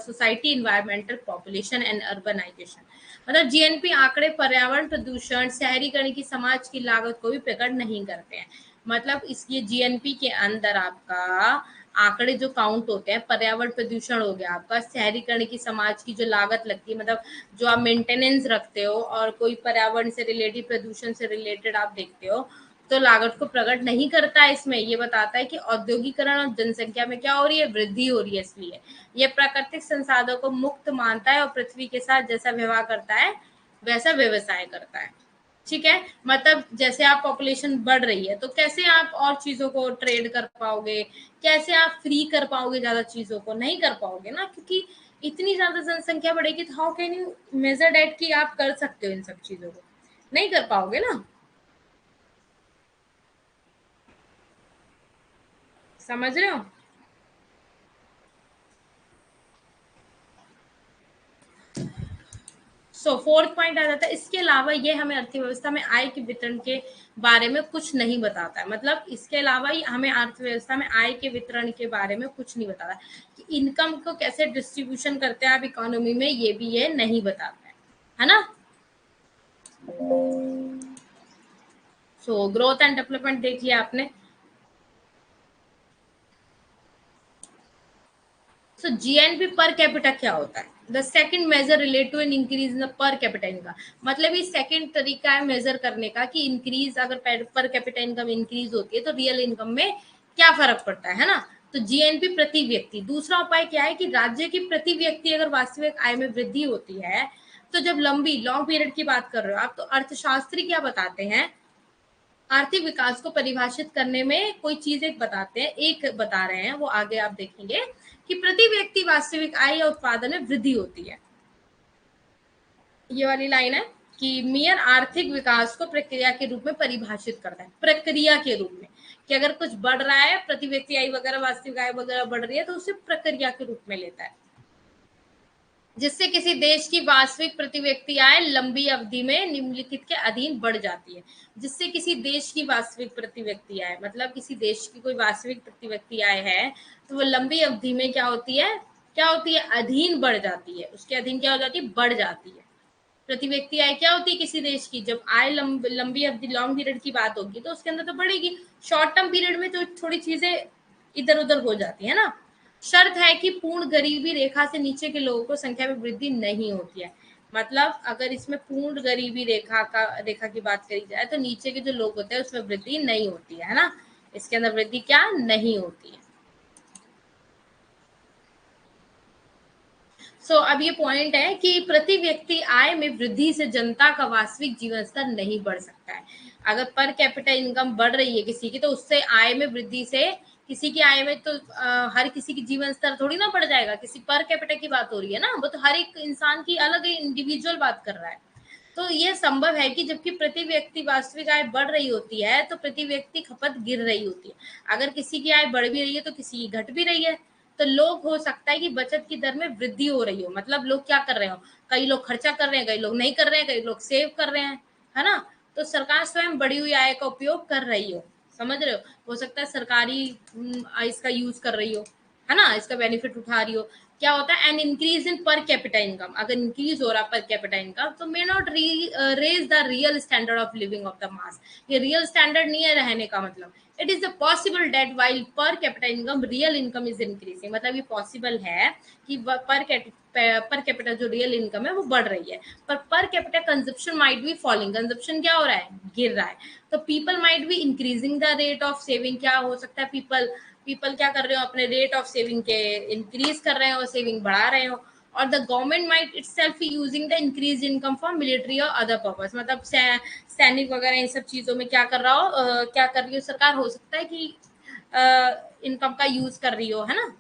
Speaker 1: society, environmental, population and urbanisation. मतलब जीएनपी आंकड़े पर्यावरण प्रदूषण, शहरीकरण की समाज की लागत को भी प्रकट नहीं करते हैं। मतलब इसके जीएनपी के अंदर आपका आंकड़े जो काउंट होते हैं, पर्यावरण प्रदूषण हो गया आपका, शहरीकरण की समाज की जो लागत लगती है, मतलब जो आप मेंटेनेंस रखते हो, और कोई पर्यावरण से रिलेटेड, प्रदूषण से रिलेटेड आप देखते हो, तो लागत को प्रकट नहीं करता है। इसमें ये बताता है कि औद्योगिकरण और जनसंख्या में क्या हो रही है, वृद्धि हो रही है, इसलिए ये प्राकृतिक संसाधनों को मुक्त मानता है और पृथ्वी के साथ जैसा व्यवहार करता है वैसा व्यवसाय करता है, ठीक है। मतलब जैसे आप पॉपुलेशन बढ़ रही है तो कैसे आप और चीजों को ट्रेड कर पाओगे, कैसे आप फ्री कर पाओगे, ज्यादा चीजों को नहीं कर पाओगे ना, क्योंकि इतनी ज्यादा जनसंख्या बढ़ेगी तो how can you measure that कि आप कर सकते हो इन सब चीजों को, नहीं कर पाओगे ना। समझ रहे हो। सो फोर्थ पॉइंट आ जाता है, इसके अलावा ये हमें अर्थव्यवस्था में आय के वितरण के बारे में कुछ नहीं बताता है। मतलब इसके अलावा ही हमें अर्थव्यवस्था में आय के वितरण के बारे में कुछ नहीं बताता कि इनकम को कैसे डिस्ट्रीब्यूशन करते हैं आप इकोनॉमी में, ये भी ये नहीं बताता है ना। सो ग्रोथ एंड डेवलपमेंट देख लिया आपने। सो जीएनपी पर कैपिटा क्या होता है, the second measure relate to an increase in per capita income. मतलब ये सेकंड तरीका है मेजर करने का कि इंक्रीज, अगर पर कैपिटा इनकम इंक्रीज होती है तो रियल इनकम में क्या फर्क पड़ता है ना। तो जीएनपी प्रति व्यक्ति। दूसरा उपाय क्या है कि राज्य की प्रति व्यक्ति अगर वास्तविक आय में वृद्धि होती है, तो जब लंबी लॉन्ग पीरियड की बात कर रहे हो आप, तो अर्थशास्त्री क्या बताते हैं, आर्थिक विकास को परिभाषित करने में कोई चीज एक बताते हैं, एक बता रहे हैं, वो आगे आप देखेंगे कि प्रति व्यक्ति वास्तविक आय या उत्पादन में वृद्धि होती है। ये वाली लाइन है कि मियर आर्थिक विकास को प्रक्रिया के रूप में परिभाषित करता है, प्रक्रिया के रूप में, कि अगर कुछ बढ़ रहा है, प्रति व्यक्ति आय वगैरह वास्तविक आय वगैरह बढ़ रही है, तो उसे प्रक्रिया के रूप में लेता है, जिससे किसी देश की वास्तविक प्रति व्यक्ति आय लंबी अवधि में निम्नलिखित के अधीन बढ़ जाती है। जिससे किसी देश की वास्तविक प्रति व्यक्ति आय, मतलब किसी देश की कोई वास्तविक प्रति व्यक्ति आय है, तो वो लंबी अवधि में क्या होती है, अधीन बढ़ जाती है, उसके अधीन क्या हो जाती है, बढ़ जाती है। प्रति व्यक्ति आय क्या होती है किसी देश की, जब आय लंबी अवधि लॉन्ग पीरियड की बात होगी तो उसके अंदर तो बढ़ेगी, शॉर्ट टर्म पीरियड में तो थोड़ी चीजें इधर उधर हो जाती है ना। शर्त है कि पूर्ण गरीबी रेखा से नीचे के लोगों को संख्या में वृद्धि नहीं होती है। मतलब अगर इसमें पूर्ण गरीबी रेखा की बात करी जाए, तो नीचे के जो लोग होते हैं उसमें वृद्धि नहीं होती है ना, इसके अंदर वृद्धि क्या नहीं होती है। अब ये पॉइंट है कि प्रति व्यक्ति आय में वृद्धि से जनता का वास्तविक जीवन स्तर नहीं बढ़ सकता है। अगर पर कैपिटा इनकम बढ़ रही है किसी की, तो उससे आय में वृद्धि से किसी की आय में तो हर किसी की जीवन स्तर थोड़ी ना बढ़ जाएगा। किसी पर कैपिटा की बात हो रही है ना, वो तो हर एक इंसान की अलग इंडिविजुअल बात कर रहा है। तो ये संभव है कि जबकि प्रति व्यक्ति वास्तविक आय बढ़ रही होती है, तो प्रति व्यक्ति खपत गिर रही होती है। अगर किसी की आय बढ़ भी रही है तो किसी की घट भी रही है। तो लोग हो सकता है कि बचत की दर में वृद्धि हो रही हो, मतलब लोग क्या कर रहे हो, कई लोग खर्चा कर रहे हैं, कई लोग नहीं कर रहे हैं, कई लोग सेव कर रहे हैं, है ना। तो सरकार स्वयं बढ़ी हुई आय का उपयोग कर रही समझ रहे हो सकता है सरकारी इसका यूज कर रही है ना, इसका बेनिफिट उठा रही हो। क्या होता है, N increase in per capita income, अगर इंक्रीज हो रहा पर कैपिटा इनकम, तो may not raise the real standard of living of the mass. ये रियल स्टैंडर्ड नहीं है रहने का, मतलब it is possible that while per capita income real income is increasing, मतलब ये पॉसिबल है कि पर कैपिटा जो रियल इनकम है वो बढ़ रही है, per capita consumption might be falling, consumption क्या हो रहा है, गिर रहा है। तो people might be increasing the rate of saving, क्या हो सकता है, पीपल क्या कर रहे हो, अपने रेट ऑफ सेविंग के इंक्रीज कर रहे हो, सेविंग बढ़ा रहे हो। और the government might itself using the increase income for military और अदर पर्पस, मतलब सैनिक वगैरह इन सब चीजों में क्या कर रहा हो, क्या कर रही हो सरकार, हो सकता है कि इनकम का यूज कर रही हो, है ना।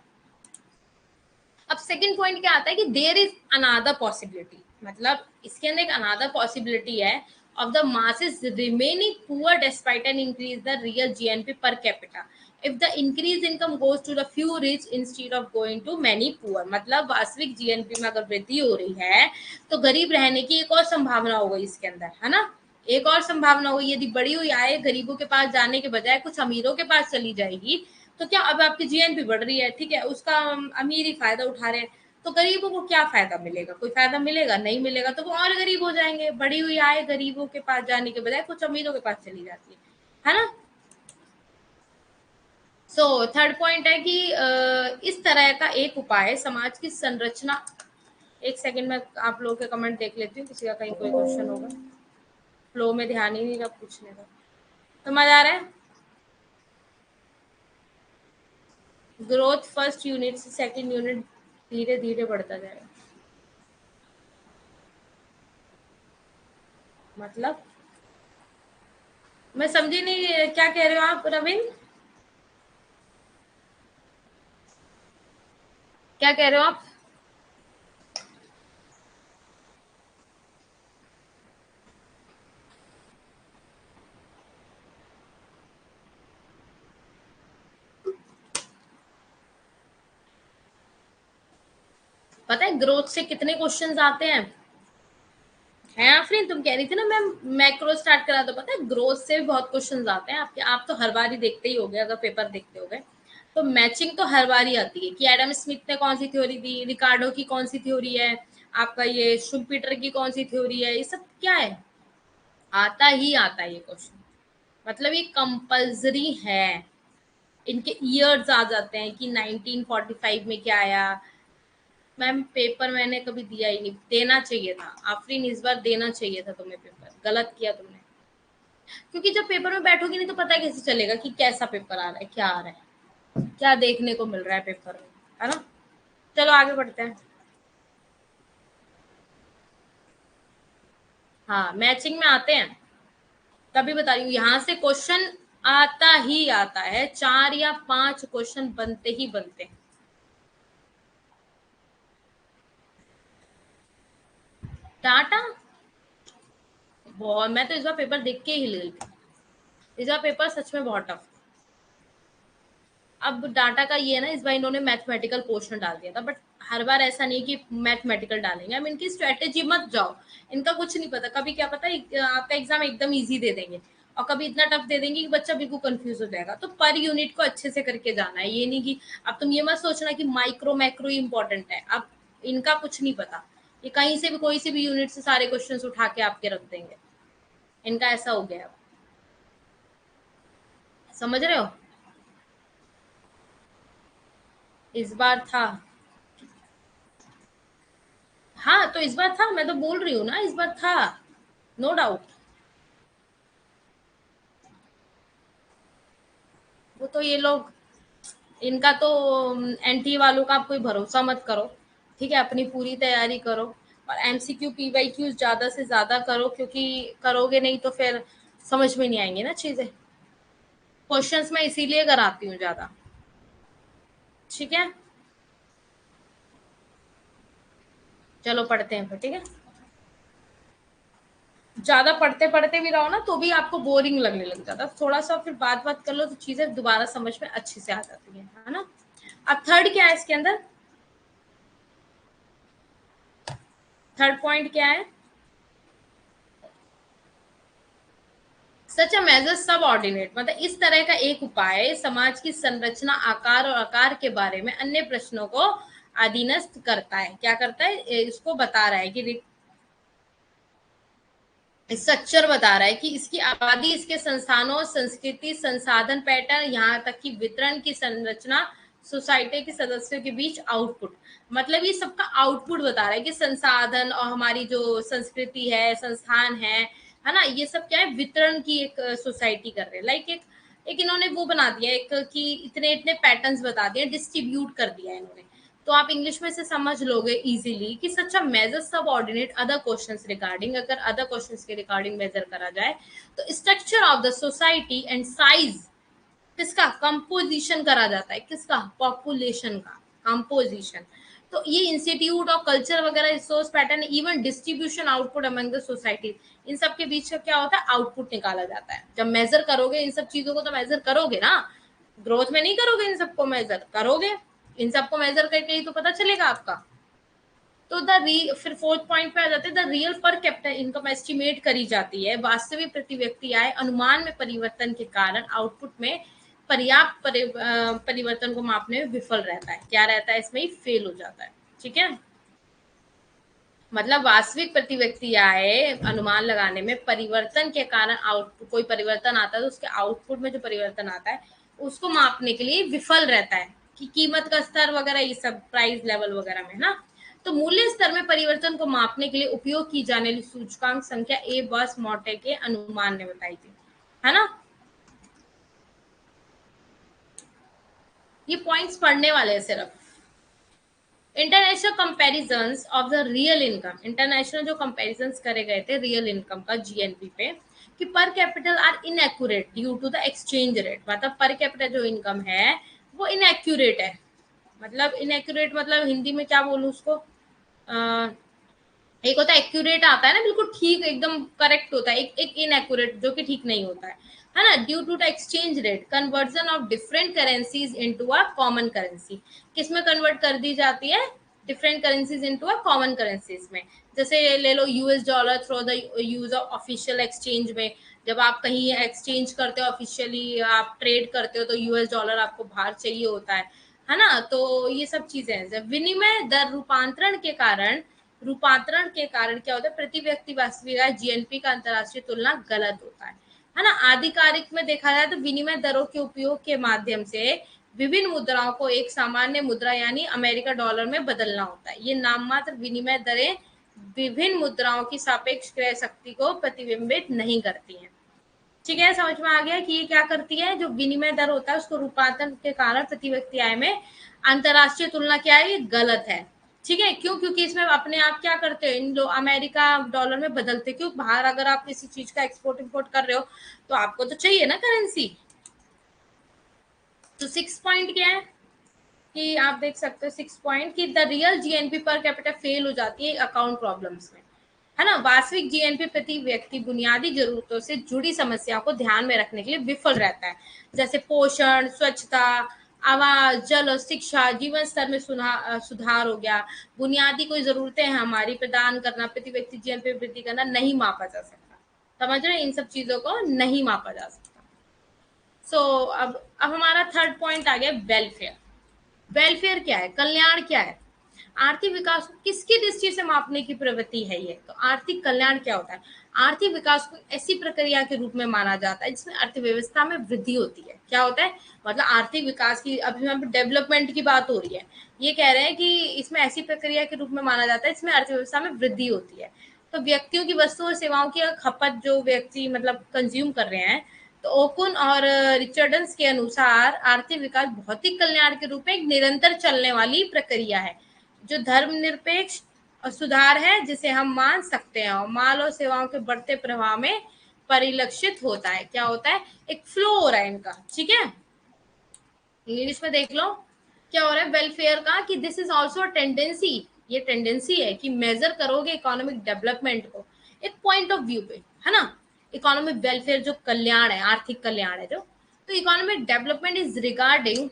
Speaker 1: अब सेकंड पॉइंट क्या आता है कि देयर इज अनदर पॉसिबिलिटी, मतलब इसके अंदर एक अनदर पॉसिबिलिटी है of the masses remaining poor despite an increase the real GNP per capita if the increase income goes to the few rich instead of going to many poor, मतलब वास्तविक GNP में अगर वृद्धि हो रही है तो गरीब रहने की एक और संभावना हो गई इसके अंदर, है ना। एक और संभावना हुई, यदि बढ़ी हुई आय गरीबों के पास जाने के बजाय कुछ अमीरों के पास चली जाएगी, तो क्या अब आपकी जीएनपी बढ़ रही है, ठीक है, उसका अमीर ही फायदा उठा रहे हैं, तो गरीबों को क्या फायदा मिलेगा, कोई फायदा मिलेगा नहीं मिलेगा, तो वो और गरीब हो जाएंगे। बढ़ी हुई आय गरीबों के पास जाने के बजाय कुछ अमीरों के पास चली जाती है ना। थर्ड पॉइंट है कि इस तरह का एक उपाय समाज की संरचना, एक सेकंड में आप लोगों के कमेंट देख लेती हूँ, किसी का कहीं कोई क्वेश्चन होगा, फ्लो में ध्यान ही नहीं रहा पूछने का। समझ आ रहा है, ग्रोथ फर्स्ट यूनिट से सेकंड यूनिट धीरे धीरे बढ़ता जाएगा, मतलब मैं समझी नहीं क्या कह रहे हो आप रविंद्र, क्या कह रहे हो आप। पता है ग्रोथ से कितने क्वेश्चंस आते हैं आफरीन, तुम कह रही थी ना मैं मैक्रो स्टार्ट करा, तो पता है ग्रोथ से भी बहुत क्वेश्चंस आते हैं आपके, आप तो हर बार ही देखते ही होगे, अगर पेपर देखते होगे तो मैचिंग तो हर बार ही आती है कि एडम स्मिथ ने कौन सी थ्योरी दी, रिकार्डो की कौन सी थ्योरी है, आपका ये शुम्पीटर की कौन सी थ्योरी है, ये सब क्या है, आता ही आता है ये क्वेश्चन, मतलब ये कंपल्सरी है। इनके ईयर्स आ जाते हैं कि 1945 में क्या आया। मैम पेपर मैंने कभी दिया ही नहीं, देना चाहिए था आफरीन, इस बार देना चाहिए था तुम्हें पेपर, गलत किया तुमने, क्योंकि जब पेपर में बैठोगी नहीं तो पता कैसे चलेगा कि कैसा पेपर आ रहा है, क्या आ रहा है। क्या देखने को मिल रहा है पेपर में, है ना। चलो आगे बढ़ते हैं। हाँ, मैचिंग में आते हैं, तभी बता रही हूँ, यहाँ से क्वेश्चन आता ही आता है, 4 या 5 क्वेश्चन बनते ही बनते हैं। डाटा बहुत, मैं तो इस बार पेपर देख के ही हिल गई थी। इस बार पेपर सच में बहुत टफ। अब डाटा का ये है ना, इस बार इन्होंने मैथमेटिकल पोर्शन डाल दिया था, बट हर बार ऐसा नहीं कि मैथमेटिकल डालेंगे। अब इनकी स्ट्रेटेजी मत जाओ, इनका कुछ नहीं पता, कभी क्या पता आपका एग्जाम एकदम इजी दे देंगे और कभी इतना टफ दे देंगे कि बच्चा बिल्कुल कंफ्यूज हो जाएगा। तो पर यूनिट को अच्छे से करके जाना है, ये नहीं कि अब तुम ये मत सोचना कि माइक्रो मैक्रो ही इंपॉर्टेंट है। अब इनका कुछ नहीं पता, ये कहीं से भी कोई से भी यूनिट से सारे क्वेश्चन उठा के आपके रख देंगे, इनका ऐसा हो गया। समझ रहे हो। इस बार था। हाँ, तो इस बार था, मैं तो बोल रही हूँ ना, इस बार था, नो डाउट। वो तो ये लोग, इनका तो एनटी वालों का आप कोई भरोसा मत करो, ठीक है, अपनी पूरी तैयारी करो और एमसीक्यू पीवाईक्यू ज्यादा से ज्यादा करो, क्योंकि करोगे नहीं तो फिर समझ में नहीं आएंगे ना चीजें। क्वेश्चंस मैं इसीलिए कराती हूँ ज्यादा। ठीक है, चलो पढ़ते हैं फिर, ठीक है। ज्यादा पढ़ते पढ़ते भी रहो ना तो भी आपको बोरिंग लगने लग जाता, थोड़ा सा फिर बात बात कर लो तो चीजें दोबारा समझ में अच्छे से आ जाती है ना। अब थर्ड क्या है इसके अंदर, थर्ड पॉइंट क्या है। सच अ मेजर सब ऑर्डिनेट, मतलब इस तरह का एक उपाय समाज की संरचना, आकार और आकार के बारे में अन्य प्रश्नों को अधीनस्थ करता है। क्या करता है, इसको बता रहा है कि स्ट्रक्चर बता रहा है कि इसकी आबादी, इसके संस्थानों, संस्कृति, संसाधन पैटर्न, यहाँ तक कि वितरण की संरचना, सोसाइटी के सदस्यों के बीच आउटपुट, मतलब ये सबका आउटपुट बता रहा है कि संसाधन और हमारी जो संस्कृति है, संस्थान है ना, ये सब क्या है, वितरण की एक सोसाइटी कर रहे हैं। लाइक एक एक इन्होंने वो बना दिया एक कि इतने इतने पैटर्न्स बता दिए, डिस्ट्रीब्यूट कर दिया है इन्होंने। तो आप इंग्लिश में से समझ लोगे इजीली कि such a measure subordinate other questions regarding, अगर अदर क्वेश्चंस के रिगार्डिंग मेजर करा जाए तो structure of the society and size, किसका कंपोजिशन करा जाता है, किसका पॉपुलेशन का कंपोजिशन। तो ये इंस्टीट्यूट ऑफ कल्चर वगैरह, resource pattern, even distribution output among the society, इन सब के बीच का क्या होता है, आउटपुट निकाला जाता है। जब मेजर करोगे इन सब चीजों को, तो मेजर करोगे ना, ग्रोथ में नहीं करोगे, इन सबको मेजर करोगे, इन सबको मेजर करके ही तो पता चलेगा आपका। तो फिर फोर्थ पॉइंट पे आ जाते हैं, द रियल पर कैपिटा इनकम एस्टिमेट करी जाती है वास्तविक प्रति व्यक्ति आय अनुमान में परिवर्तन के कारण आउटपुट में पर्याप्त परिवर्तन को मापने में विफल रहता है। क्या रहता है इसमें, फेल हो जाता है। ठीक है, मतलब वास्तविक प्रति व्यक्ति आय अनुमान लगाने में परिवर्तन के कारण आउटपुट, कोई परिवर्तन आता है तो उसके आउटपुट में जो परिवर्तन आता है उसको मापने के लिए विफल रहता है, कि कीमत का स्तर वगैरह, ये सब प्राइस लेवल वगैरह में ना। तो मूल्य स्तर में परिवर्तन को मापने के लिए उपयोग की जाने वाली सूचकांक संख्या ए बस मोटे के अनुमान ने बताई थी, है ना। ये पॉइंट्स पढ़ने वाले हैं सिर्फ। International comparisons of the real income, international जो कंपैरिजंस करे गए थे रियल इनकम का जीएनपी पे, कि per capital are inaccurate due to the exchange rate, मतलब पर कैपिटल जो इनकम है वो इनएक्यूरेट है। मतलब इनएक्यूरेट मतलब हिंदी में क्या बोलूं उसको, एक होता है एक्यूरेट, आता है ना बिल्कुल ठीक एकदम करेक्ट होता है, एक इनएक्यूरेट जो कि ठीक नहीं होता है ना। Due to the exchange rate conversion of different currencies into a common currency, किस में कन्वर्ट कर दी जाती है, different currencies into a common currencies में। जैसे ले लो US dollar through the use of official exchange में, जब आप कहीं एक्सचेंज करते हो ऑफिशियली, आप ट्रेड करते हो तो यूएस डॉलर आपको बाहर चाहिए होता है ना। तो ये सब चीजें हैं। विनिमय दर रूपांतरण के कारण क्या होता है, प्रति व्यक्ति वास्तविक आय जीएनपी का अंतरराष्ट्रीय तुलना गलत होता है ना। आधिकारिक में देखा जाए तो विनिमय दरों के उपयोग के माध्यम से विभिन्न मुद्राओं को एक सामान्य मुद्रा यानी अमेरिका डॉलर में बदलना होता है। ये नाममात्र विनिमय दरें विभिन्न मुद्राओं की सापेक्ष क्रय शक्ति को प्रतिबिंबित नहीं करती हैं। ठीक है, समझ में आ गया कि ये क्या करती है, जो विनिमय दर होता है उसको रूपांतरण के कारण प्रति व्यक्ति आय में अंतरराष्ट्रीय तुलना क्या है, ये गलत है। ठीक है, क्यों? क्योंकि इसमें अपने आप क्या करते हो, इन अमेरिका डॉलर में बदलते, क्यों? बाहर अगर आप किसी चीज का एक्सपोर्ट इंपोर्ट कर रहे हो तो आपको तो चाहिए ना करेंसी। तो 6 पॉइंट क्या है कि आप देख सकते हो 6 पॉइंट कि द रियल जीएनपी पर कैपिटल फेल हो जाती है अकाउंट प्रॉब्लम्स में, है ना। वास्तविक जीएनपी प्रति व्यक्ति बुनियादी जरूरतों से जुड़ी समस्याओं को ध्यान में रखने के लिए विफल रहता है, जैसे पोषण, स्वच्छता, आवास, जल और शिक्षा, जीवन स्तर में सुधार हो गया। बुनियादी कोई जरूरतें हैं हमारी प्रदान करना, प्रति व्यक्ति जीएनपी वृद्धि करना नहीं मापा जा सकता। समझ रहे हैं, इन सब चीजों को नहीं मापा जा सकता। अब हमारा थर्ड पॉइंट आ गया वेलफेयर। वेलफेयर क्या है, कल्याण क्या है? आर्थिक विकास को किसकी दृष्टि से मापने की प्रवृत्ति है ये? तो आर्थिक कल्याण क्या होता है? आर्थिक विकास को ऐसी प्रक्रिया के रूप में माना जाता है जिसमें अर्थव्यवस्था में वृद्धि होती है। क्या होता है? मतलब आर्थिक विकास की, अभी यहाँ पे डेवलपमेंट की बात हो रही है, ये कह रहे हैं कि इसमें ऐसी प्रक्रिया के रूप में माना जाता है जिसमें अर्थव्यवस्था में वृद्धि होती है। तो व्यक्तियों की वस्तु और सेवाओं की खपत जो व्यक्ति मतलब कंज्यूम कर रहे हैं, तो ओकुन और रिचर्डन्स के अनुसार आर्थिक विकास भौतिक कल्याण के रूप में एक निरंतर चलने वाली प्रक्रिया है, जो धर्मनिरपेक्ष और सुधार है जिसे हम मान सकते हैं, और माल और सेवाओं के बढ़ते प्रवाह में परिलक्षित होता है। क्या होता है? एक फ्लो हो रहा है इनका। ठीक है, इंग्लिश में देख लो क्या हो रहा है वेलफेयर का, कि दिस इज ऑल्सो टेंडेंसी, ये टेंडेंसी है कि मेजर करोगे इकोनॉमिक डेवलपमेंट को एक पॉइंट ऑफ व्यू पे, है ना। इकोनॉमिक वेलफेयर जो कल्याण है, आर्थिक कल्याण है जो, तो economic development is regarding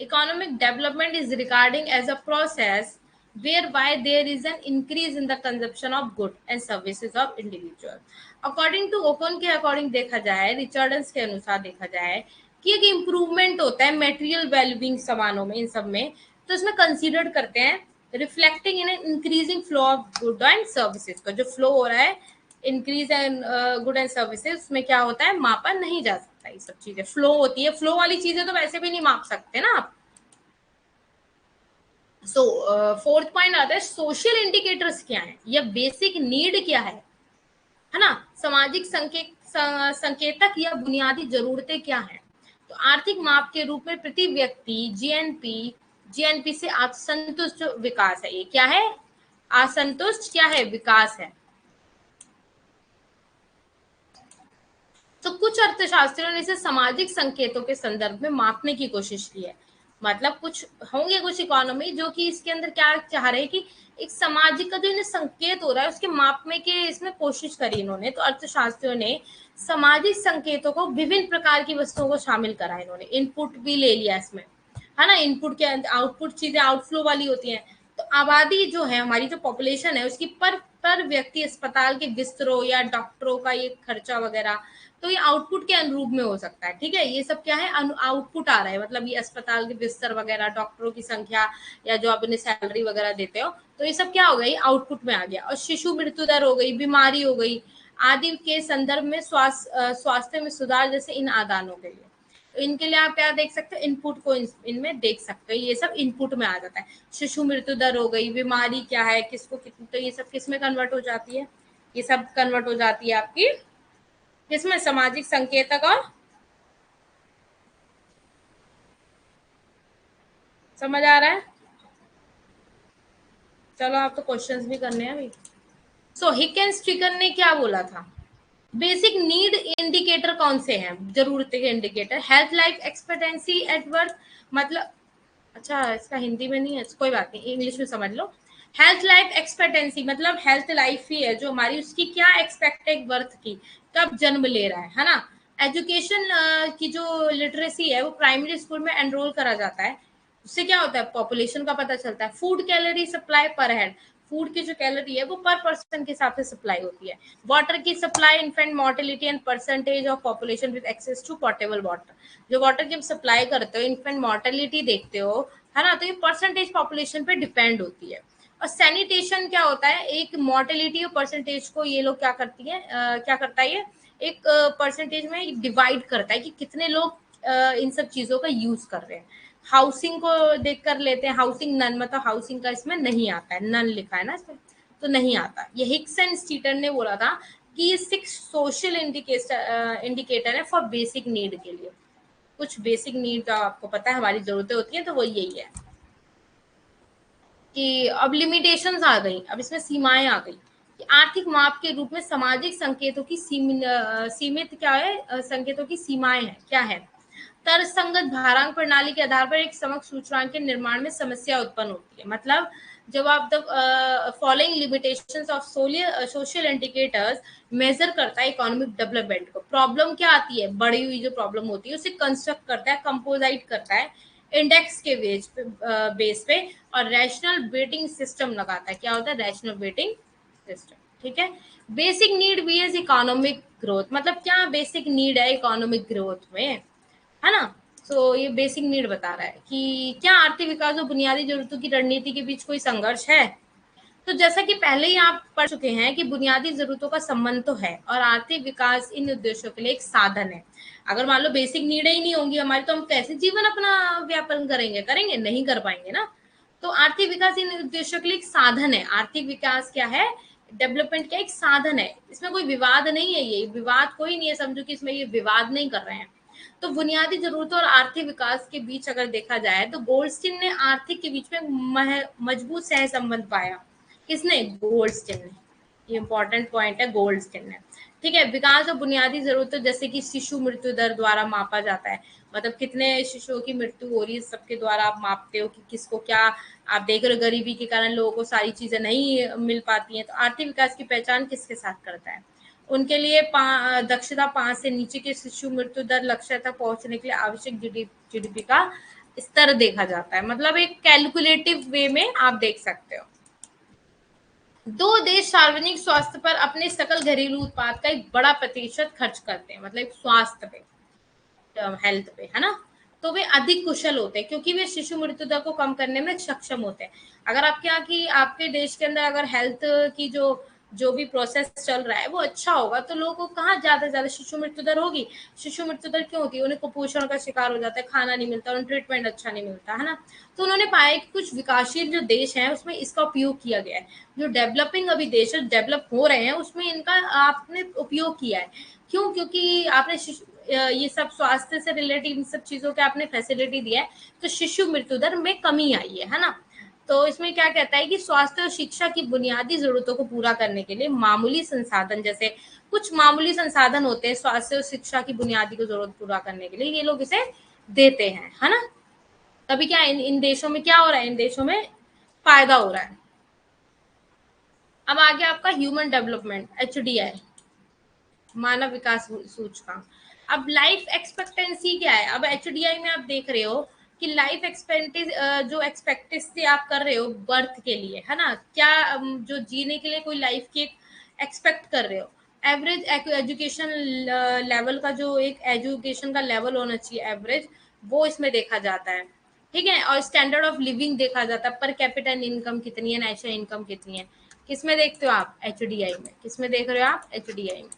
Speaker 1: economic development is regarding as a process whereby there is an increase in the consumption of goods and services of individual. According to ओकन के अकॉर्डिंग देखा जाए, रिचर्डन्स के अनुसार देखा जाए कि एक इम्प्रूवमेंट होता है मेटेरियल वेलबींग सामानों में, इन सब में, तो इसमें कंसीडर करते हैं reflecting in increasing flow of good and services का जो फ्लो हो रहा है, increase and good and services, उसमें क्या होता है, मापा नहीं जा सकता। ये सब चीजें फ्लो होती है, फ्लो वाली चीजें तो वैसे भी नहीं माप सकते ना आप। सो फोर्थ पॉइंट आता है सोशल इंडिकेटर्स क्या है या बेसिक नीड क्या है ना। सामाजिक संकेतक या बुनियादी जरूरतें क्या है? तो आर्थिक माप के रूप में प्रति व्यक्ति जीएनपी, जीएनपी से असंतुष्ट विकास है। ये क्या है? असंतुष्ट क्या है? विकास है। तो कुछ अर्थशास्त्रियों ने इसे सामाजिक संकेतों के संदर्भ में मापने की कोशिश की है। मतलब कुछ होंगे कुछ इकोनॉमी जो कि इसके अंदर क्या चाह रहे हैं कि एक सामाजिक का जो इन्हें संकेत हो रहा है उसके मापने के इसमें कोशिश करी इन्होंने। तो अर्थशास्त्रियों ने सामाजिक संकेतों को विभिन्न प्रकार की वस्तुओं को शामिल करा, इन्होंने इनपुट भी ले लिया इसमें, है ना। इनपुट के आउटपुट चीजें आउटफ्लो वाली होती हैं। तो आबादी जो है हमारी, जो पॉपुलेशन है उसकी पर व्यक्ति अस्पताल के बिस्तरों या डॉक्टरों का ये खर्चा वगैरह, तो ये आउटपुट के अनुरूप में हो सकता है। ठीक है, ये सब क्या है, आउटपुट आ रहा है, मतलब ये अस्पताल के बिस्तर वगैरह, डॉक्टरों की संख्या, या जो आप इन्हें सैलरी वगैरह देते हो, तो ये सब क्या हो गई, आउटपुट में आ गया। और शिशु मृत्यु दर हो गई, बीमारी हो गई आदि के संदर्भ में स्वास्थ्य में सुधार जैसे इन आदानों के लिए, तो इनके लिए आप क्या देख सकते हो, इनपुट को इनमें देख सकते हो, ये सब इनपुट में आ जाता है। शिशु मृत्यु दर हो गई, बीमारी क्या है, किसको कितनी, तो ये सब किस में कन्वर्ट हो जाती है, ये सब कन्वर्ट हो जाती है आपकी किसमें, सामाजिक संकेतक। और समझ आ रहा है? चलो आप तो क्वेश्चंस भी करने हैं अभी। सो हिकेन ने क्या बोला था, बेसिक नीड इंडिकेटर कौन से हैं, जरूरत के indicator, health life expectancy at birth, मतलब अच्छा इसका हिंदी में नहीं है, कोई बात नहीं, इंग्लिश में समझ लो। हेल्थ लाइफ एक्सपेक्टेंसी मतलब हेल्थ लाइफ ही है जो हमारी, उसकी क्या एक्सपेक्टेड बर्थ की, कब जन्म ले रहा है ना। एजुकेशन की जो लिटरेसी है वो प्राइमरी स्कूल में एनरोल करा जाता है, उससे क्या होता है, पॉपुलेशन का पता चलता है। फूड कैलोरी सप्लाई पर हेड, फूड की जो कैलोरी है वो पर पर्सन के हिसाब से सप्लाई होती है। वाटर की supply, infant mortality and percentage of population with access to portable water, जो वाटर की सप्लाई करते हो, इन्फेंट मोर्टेलिटी देखते हो, है ना, तो ये परसेंटेज पॉपुलेशन पे डिपेंड होती है। और सैनिटेशन क्या होता है, एक मोर्टेलिटी और परसेंटेज को ये लोग क्या करती है, क्या करता है ये, एक परसेंटेज में डिवाइड करता है कि कितने लोग इन सब चीजों का यूज कर रहे हैं। हाउसिंग को देख कर लेते हैं, हाउसिंग नन, मतलब हाउसिंग का इसमें नहीं आता है, नन लिखा है ना इसमें, तो नहीं आता। ये हिक्स एंड स्टीटन ने बोला था कि ये 6 सोशल इंडिकेटर है फॉर बेसिक नीड के लिए। कुछ बेसिक नीड का आपको पता है हमारी जरूरतें होती हैं, तो वो यही है कि अब लिमिटेशंस आ गई, अब इसमें सीमाएं आ गई कि आर्थिक माप के रूप में सामाजिक संकेतों की सीमित क्या है, संकेतों की सीमाएं हैं क्या है। तर्कसंगत भारांक प्रणाली के आधार पर एक समग्र सूचकांक के निर्माण में समस्या उत्पन्न होती है। मतलब जब आप the following limitations of social indicators measure करता है इकोनॉमिक डेवलपमेंट को, प्रॉब्लम क्या आती है, बढ़ी हुई जो प्रॉब्लम होती है उसे कंस्ट्रक्ट करता है, कंपोजाइट करता है इंडेक्स के बेस पे और रैशनल वेटिंग सिस्टम लगाता है। क्या होता है, रैशनल वेटिंग सिस्टम। ठीक है। बेसिक नीड भी इज इकोनॉमिक ग्रोथ, मतलब क्या बेसिक नीड है इकोनॉमिक ग्रोथ में, है ना। सो ये बेसिक नीड बता रहा है कि क्या आर्थिक विकास और बुनियादी जरूरतों की रणनीति के बीच कोई संघर्ष है। तो जैसा कि पहले ही आप पढ़ चुके हैं कि बुनियादी जरूरतों का संबंध तो है और आर्थिक विकास इन उद्देश्यों के लिए एक साधन है। अगर मान लो बेसिक नीडें ही नहीं होंगी हमारी, तो हम कैसे जीवन अपना व्यापन करेंगे, नहीं कर पाएंगे ना। तो आर्थिक विकास इन उद्देश्यों के लिए एक साधन है। आर्थिक विकास क्या है, डेवलपमेंट का एक साधन है, इसमें कोई विवाद नहीं है, ये विवाद कोई नहीं है, समझो कि इसमें ये विवाद नहीं कर रहे हैं। तो बुनियादी जरूरतों और आर्थिक विकास के बीच अगर देखा जाए तो गोल्डस्टीन ने आर्थिक के बीच में मजबूत सह संबंध पाया। किसने, गोल्डस्टीन ने। ये इंपॉर्टेंट पॉइंट है, गोल्डस्टीन ने। ठीक है। विकास और बुनियादी जरूरतों जैसे कि शिशु मृत्यु दर द्वारा मापा जाता है, मतलब कितने शिशुओं की मृत्यु हो रही है, सबके द्वारा आप मापते हो कि किसको क्या। आप देख रहे हो गरीबी के कारण लोगों को सारी चीजें नहीं मिल पाती हैं, तो आर्थिक विकास की पहचान किसके साथ करता है, उनके लिए दक्षता 5 से नीचे के शिशु मृत्यु दर लक्ष्य तक पहुंचने के लिए आवश्यक जीडीपी का स्तर देखा जाता है। मतलब एक कैलकुलेटिव वे में आप देख सकते हो। दो देश सार्वजनिक स्वास्थ्य पर अपने सकल घरेलू उत्पाद का एक बड़ा प्रतिशत खर्च करते हैं, मतलब स्वास्थ्य पे, हेल्थ पे, है ना। तो वे अधिक कुशल होते हैं क्योंकि वे शिशु मृत्यु दर को कम करने में सक्षम होते हैं। अगर आपके यहाँ की आपके देश के अंदर अगर हेल्थ की जो जो भी प्रोसेस चल रहा है वो अच्छा होगा, तो लोगों को कहाँ ज्यादा से ज्यादा शिशु मृत्यु दर होगी। शिशु मृत्यु दर क्यों होती है, उन्हें कुपोषण का शिकार हो जाता है, खाना नहीं मिलता, उन्हें ट्रीटमेंट अच्छा नहीं मिलता, है ना। तो उन्होंने पाया कि कुछ विकासशील जो देश हैं उसमें इसका उपयोग किया गया है। जो डेवलपिंग अभी देश डेवलप हो रहे हैं उसमें इनका आपने उपयोग किया है। क्यों, क्योंकि आपने ये सब स्वास्थ्य से रिलेटेड इन सब चीजों के आपने फैसिलिटी दिया है, तो शिशु मृत्यु दर में कमी आई है ना। तो इसमें क्या कहता है कि स्वास्थ्य और शिक्षा की बुनियादी जरूरतों को पूरा करने के लिए मामूली संसाधन, जैसे कुछ मामूली संसाधन होते हैं स्वास्थ्य और शिक्षा की बुनियादी को जरूरत पूरा करने के लिए, ये लोग इसे देते हैं, है ना। तभी क्या इन देशों में क्या हो रहा है, इन देशों में फायदा हो रहा है। अब आगे आपका ह्यूमन डेवलपमेंट, एचडीआई, मानव विकास सूचकांक। अब लाइफ एक्सपेक्टेंसी क्या है, अब एचडीआई में आप देख रहे हो कि लाइफ एक्सपेक्टेंसी जो एक्सपेक्टेंसी आप कर रहे हो बर्थ के लिए, है ना, क्या जो जीने के लिए कोई लाइफ की एक्सपेक्ट कर रहे हो। एवरेज एजुकेशन लेवल का जो एक एजुकेशन का लेवल होना चाहिए एवरेज, वो इसमें देखा जाता है। ठीक है। और स्टैंडर्ड ऑफ लिविंग देखा जाता है, पर कैपिटल इनकम कितनी है, नेशनल इनकम कितनी है, किसमें देखते हो आप, एचडीआई में। किसमें देख रहे हो आप, एचडीआई में,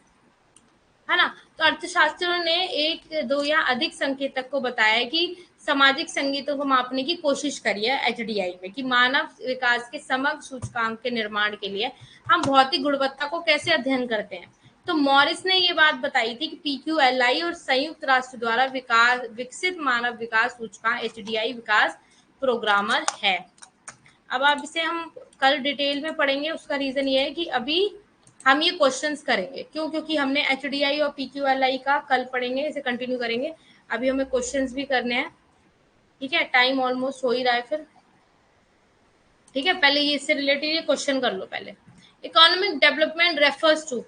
Speaker 1: है ना। तो अर्थशास्त्रियों ने एक दो या अधिक संकेतक को बताया कि सामाजिक संगीतों को मापने की कोशिश करी है एचडीआई में, कि मानव विकास के समग्र सूचकांक के निर्माण के लिए हम भौतिक गुणवत्ता को कैसे अध्ययन करते हैं। तो मॉरिस ने ये बात बताई थी कि पीक्यूएलआई और संयुक्त राष्ट्र द्वारा विकसित मानव विकास सूचकांक एचडीआई विकास प्रोग्रामर है। अब आप इसे हम कल डिटेल में पढ़ेंगे, उसका रीजन ये है कि अभी हम ये क्वेश्चंस करेंगे, क्यों, क्योंकि हमने एचडीआई और पीक्यूएलआई का कल पढ़ेंगे, इसे कंटिन्यू करेंगे। अभी हमें क्वेश्चंस भी करने हैं। ठीक है, टाइम ऑलमोस्ट हो ही रहा है फिर। ठीक है, पहले ये इससे रिलेटेड ये क्वेश्चन कर लो पहले। Economic development refers to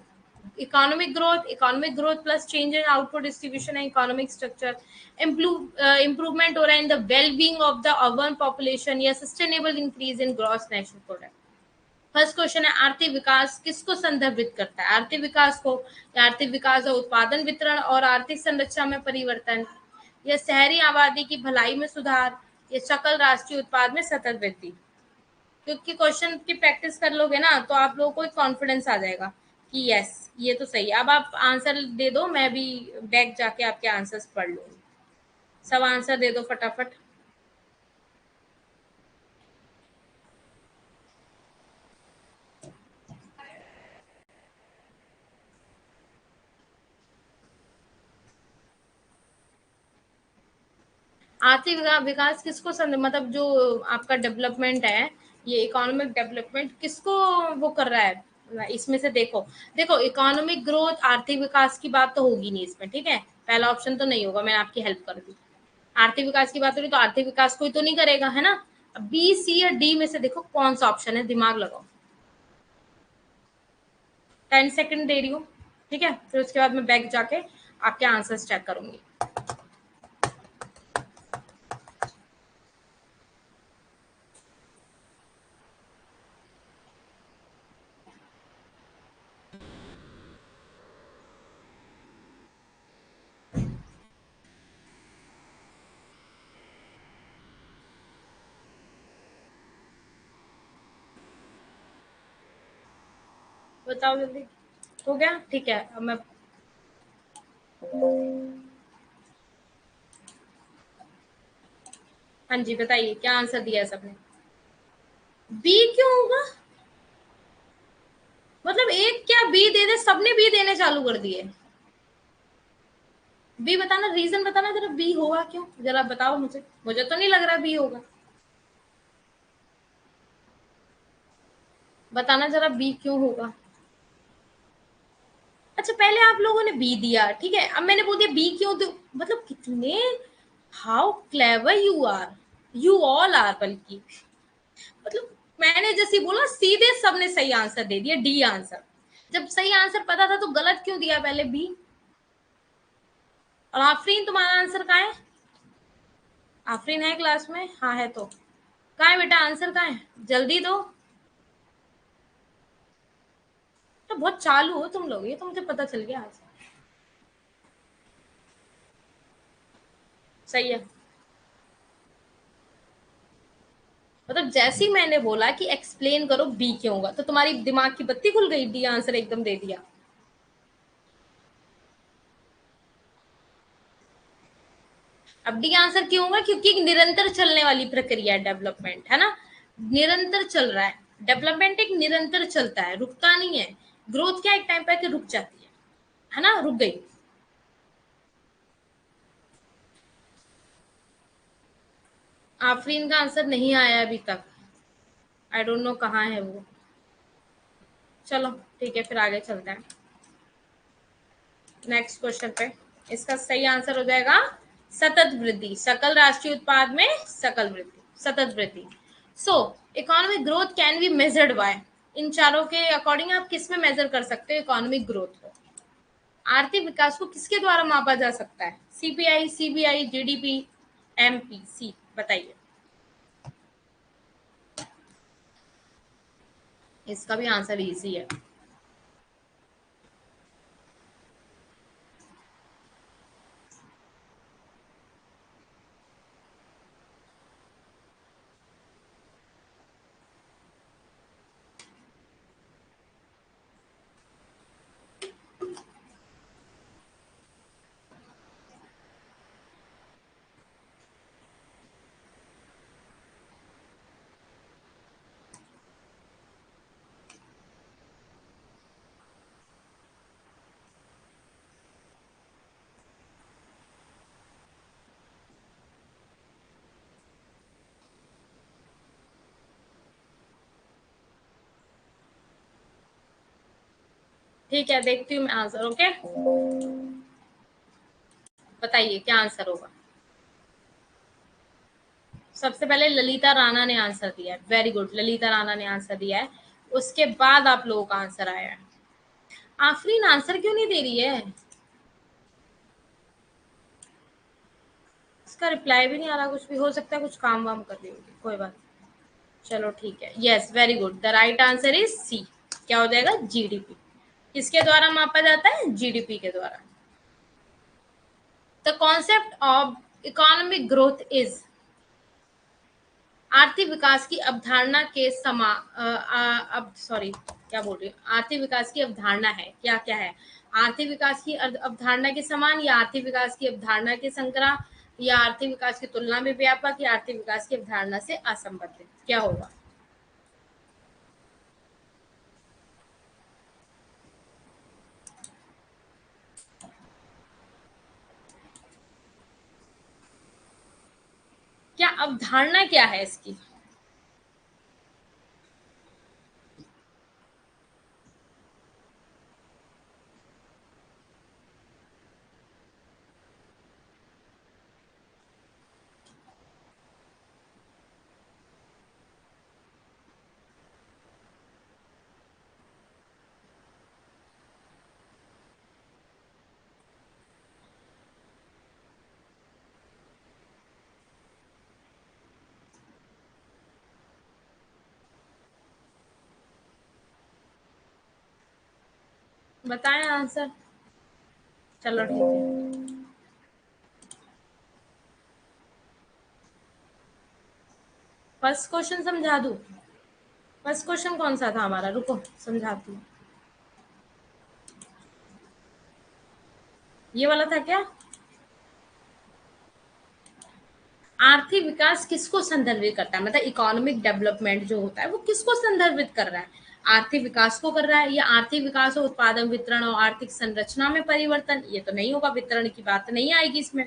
Speaker 1: economic growth plus change in output distribution and economic structure. Improvement हो रहा है in the well being of the urban population या sustainable increase in gross national product. First question है, आर्थिक विकास किसको संदर्भित करता है, आर्थिक विकास को, या आर्थिक विकास है उत्पादन वितरण और आर्थिक संरचना में परिवर्तन, या शहरी आबादी की भलाई में सुधार, या सकल राष्ट्रीय उत्पाद में सतत वृद्धि। क्योंकि क्वेश्चन की प्रैक्टिस कर लोगे ना तो आप लोगों को एक कॉन्फिडेंस आ जाएगा कि यस ये तो सही है। अब आप आंसर दे दो, मैं भी बैक जाके आपके आंसर्स पढ़ लूंगी। सब आंसर दे दो फटाफट। आर्थिक विकास किसको मतलब जो आपका डेवलपमेंट है, ये इकोनॉमिक डेवलपमेंट किसको वो कर रहा है इसमें से? देखो देखो, इकोनॉमिक ग्रोथ आर्थिक विकास की बात तो होगी नहीं इसमें, ठीक है, पहला ऑप्शन तो नहीं होगा, मैंने आपकी हेल्प कर दी। आर्थिक विकास की बात हो रही तो आर्थिक विकास कोई तो नहीं करेगा, है ना? बी, सी या डी में से देखो कौन सा ऑप्शन है, दिमाग लगाओ। 10 सेकंड दे रही हूँ, ठीक है, फिर उसके बाद मैं बैक जाके आपके आंसर्स चेक करूंगी। बताओ जल्दी। हो गया, ठीक है, अब मैं हाँ जी बताइए क्या आंसर दिया है सबने? बी क्यों होगा? मतलब एक क्या बी दे दे, सबने बी देने चालू कर दिए। बी बताना, रीजन बताना जरा, बी होगा क्यों, जरा बताओ मुझे, मुझे तो नहीं लग रहा बी होगा। बताना जरा बी क्यों होगा। अच्छा पहले आप लोगों ने बी दिया, ठीक है, अब मैंने बोल दिया बी क्यों दो, मतलब कितने, how clever you are, you all are, बल्कि मतलब मैंने जैसे बोला सीधे सबने सही आंसर दे दिया, डी आंसर। जब सही आंसर पता था तो गलत क्यों दिया पहले बी? और आफरीन तुम्हारा आंसर कहाँ है? आफरीन है क्लास में? हाँ है तो कहाँ है बेटा, आंसर कहाँ है, जल्दी दो। तो बहुत चालू हो तुम लोग, ये तो मुझे पता चल गया आज। सही है, मतलब जैसे ही मैंने बोला कि एक्सप्लेन करो बी क्यों होगा तो तुम्हारी दिमाग की बत्ती खुल गई, डी आंसर एकदम दे दिया। अब डी आंसर क्यों होगा? क्योंकि एक निरंतर चलने वाली प्रक्रिया है डेवलपमेंट, है ना? निरंतर चल रहा है, डेवलपमेंट एक निरंतर चलता है, रुकता नहीं है। ग्रोथ क्या एक टाइम पे रुक जाती है ना, रुक गई। आफरीन का आंसर नहीं आया अभी तक, आई डोंट नो कहाँ है वो। चलो ठीक है, फिर आगे चलते हैं नेक्स्ट क्वेश्चन पे। इसका सही आंसर हो जाएगा सतत वृद्धि, सकल राष्ट्रीय उत्पाद में सकल वृद्धि, सतत वृद्धि। So economic growth can be measured by, इन चारों के अकॉर्डिंग आप किस में मेजर कर सकते हो इकोनॉमिक ग्रोथ को? आर्थिक विकास को किसके द्वारा मापा जा सकता है? सीपीआई, सीबीआई, जीडीपी, एमपीसी, बताइए। इसका भी आंसर इजी है। ठीक है, देखती हूँ मैं आंसर। ओके, बताइए क्या आंसर होगा। सबसे पहले ललिता राणा ने आंसर दिया है, वेरी गुड, ललिता राणा ने आंसर दिया है। उसके बाद आप लोगों का आंसर आया है। आफरीन आंसर क्यों नहीं दे रही है? इसका रिप्लाई भी नहीं आ रहा, कुछ भी हो सकता है, कुछ काम वाम कर रही होगी, कोई बात नहीं। चलो ठीक है, yes very good, the right answer is C. क्या हो जाएगा? जीडीपी। किसके द्वारा मापा जाता है? जीडीपी के द्वारा। The concept of economic growth is, आर्थिक विकास की अवधारणा के अब सॉरी, क्या बोल रही हूँ, आर्थिक विकास की अवधारणा है, क्या क्या है? आर्थिक विकास की अवधारणा के समान, या आर्थिक विकास की अवधारणा के संकरा, या आर्थिक विकास की तुलना में व्यापक, या आर्थिक विकास की अवधारणा से असंबंधित, क्या होगा? अब धारणा क्या है इसकी? बताएं आंसर। चलो ठीक है। फर्स्ट क्वेश्चन समझा दूं? फर्स्ट क्वेश्चन कौन सा था हमारा? रुको समझाती हूँ। ये वाला था क्या? आर्थिक विकास किसको संदर्भित करता है, मतलब इकोनॉमिक डेवलपमेंट जो होता है वो किसको संदर्भित कर रहा है? आर्थिक विकास को कर रहा है, या आर्थिक विकास और उत्पादन वितरण और आर्थिक संरचना में परिवर्तन? ये तो नहीं होगा, वितरण की बात नहीं आएगी इसमें।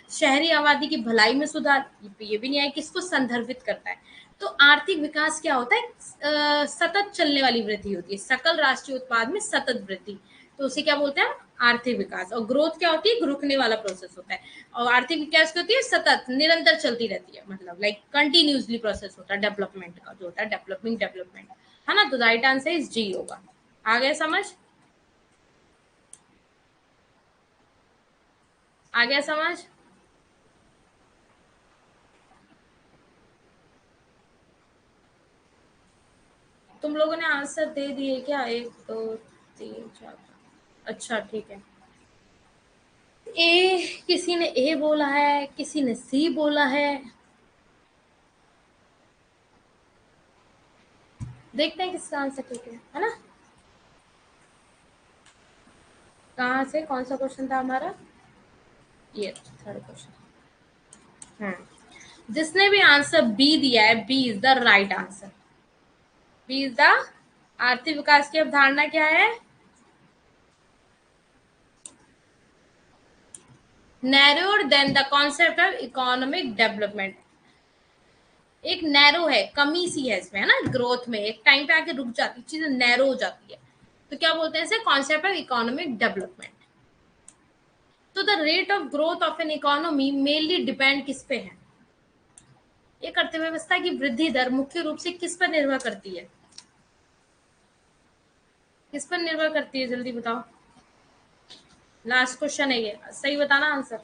Speaker 1: शहरी आबादी की भलाई में सुधार, ये भी नहीं आएगी। किसको संदर्भित करता है? तो आर्थिक विकास क्या होता है? सतत चलने वाली वृद्धि होती है, सकल राष्ट्रीय उत्पाद में सतत वृद्धि, तो उसे क्या बोलते हैं? आर्थिक विकास। और ग्रोथ क्या होती है? रुकने वाला प्रोसेस होता है। और आर्थिक विकास क्या होती है? सतत, निरंतर चलती रहती है, मतलब लाइक कंटिन्यूसली प्रोसेस होता है डेवलपमेंट का, जो होता है डेवलपिंग डेवलपमेंट, है ना? तो राइट आंसर इज जी होगा। आ गया समझ? आ गया समझ? तुम लोगों ने आंसर दे दिए क्या? एक दो तीन चार। अच्छा ठीक है। ए, किसी ने ए बोला है, किसी ने सी बोला है। देखते हैं किसका आंसर ठीक है ना? कहाँ से? कौन सा क्वेश्चन था हमारा? ये थर्ड क्वेश्चन। जिसने भी आंसर बी दिया है, B is the right answer. B is the. आर्थिक विकास की अवधारणा क्या है? Narrower than the concept of economic development. एक नैरो है, कमी सी है इसमें, है ना? ग्रोथ में एक टाइम पे आके रुक जाती, चीजें नैरो हो जाती है, तो क्या बोलते हैं इसे? Concept of economic development. तो the rate of growth of an economy mainly depend किस पे है? एक अर्थव्यवस्था की वृद्धि दर मुख्य रूप से किस पर निर्भर करती है? किस पर निर्भर करती है, जल्दी बताओ। लास्ट क्वेश्चन है ये, सही बताना आंसर।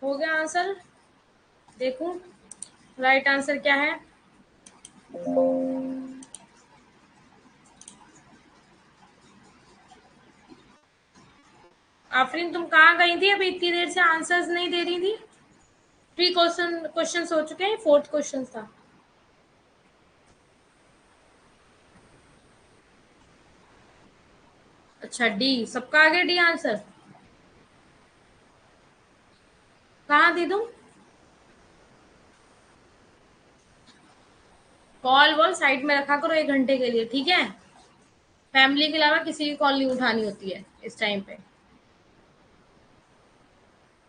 Speaker 1: हो गया आंसर? देखूं राइट आंसर क्या है। आफरीन तुम कहाँ गई थी? अभी इतनी देर से आंसर्स नहीं दे रही थी। थ्री क्वेश्चन हो चुके हैं, फोर्थ क्वेश्चन था। अच्छा डी, सबका आगे डी आंसर। कहाँ दी तुम? कॉल वॉल साइड में रखा करो 1 घंटे के लिए, ठीक है? फैमिली के अलावा किसी की कॉल नहीं उठानी होती है इस टाइम पे।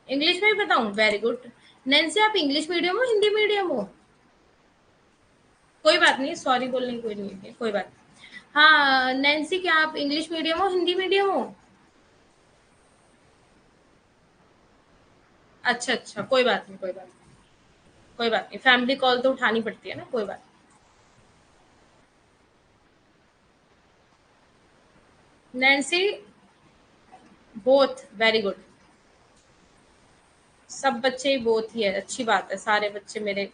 Speaker 1: इंग्लिश में भी बताऊं? Very good. नैन्सी आप इंग्लिश मीडियम हो हिंदी मीडियम हो? कोई बात नहीं, सॉरी बोलने की कोई नहीं है, कोई बात नहीं। हाँ नैन्सी, क्या आप इंग्लिश मीडियम हो हिंदी मीडियम हो? अच्छा अच्छा, कोई बात नहीं, कोई बात नहीं। कोई बात नहीं, फैमिली कॉल तो उठानी पड़ती है ना, कोई बात नहीं। Nancy, both very good. सब बच्चे ही बोथ ही है, अच्छी बात है, सारे बच्चे मेरे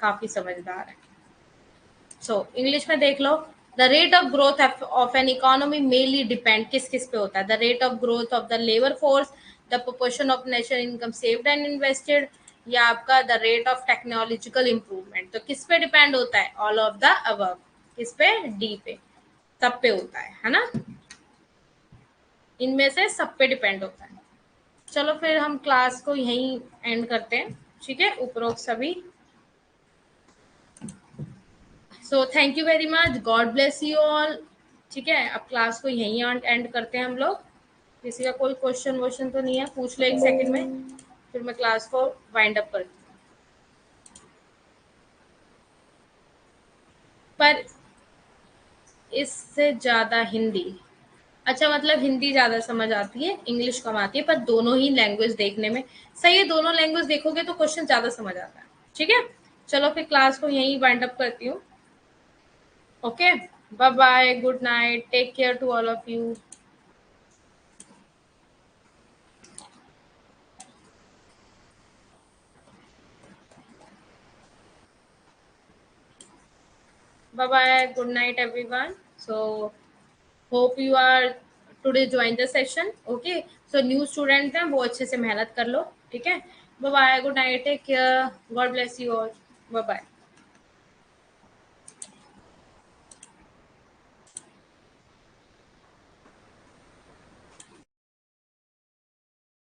Speaker 1: काफी समझदार हैं। सो इंग्लिश में देख लो। The rate of growth of an economy mainly depend किस किस पे होता है? The rate of growth of the labour force, the proportion of national income saved and invested, या आपका the rate of technological improvement. तो किस पे डिपेंड होता है? All of the above. किस पे? डी पे, सब पे होता है ना, इनमें से सब पे डिपेंड होता है। चलो फिर हम क्लास को यहीं एंड करते हैं, ठीक है, उपरोक्त सभी। So thank you very much, God bless you all. ठीक है, अब क्लास को यहीं एंड करते हैं हम लोग। किसी का कोई क्वेश्चन वोश्चन तो नहीं है? पूछ लो एक सेकंड में, फिर मैं क्लास को वाइंड अप करती हूँ। पर इससे ज्यादा हिंदी, अच्छा मतलब हिंदी ज्यादा समझ आती है, इंग्लिश कम आती है, पर दोनों ही लैंग्वेज देखने में सही है। दोनों लैंग्वेज देखोगे तो क्वेश्चन ज्यादा समझ आता है। ठीक है, चलो फिर क्लास को यहीं वाइंड अप करती हूँ। Okay, bye bye, good night, take care to all of you. Bye bye. Good night, everyone. So, hope you are today join the session. Okay. So, new student हैं वो अच्छे से मेहनत कर लो. ठीक है. Bye bye. Good night. Take care. God bless you all. Bye bye.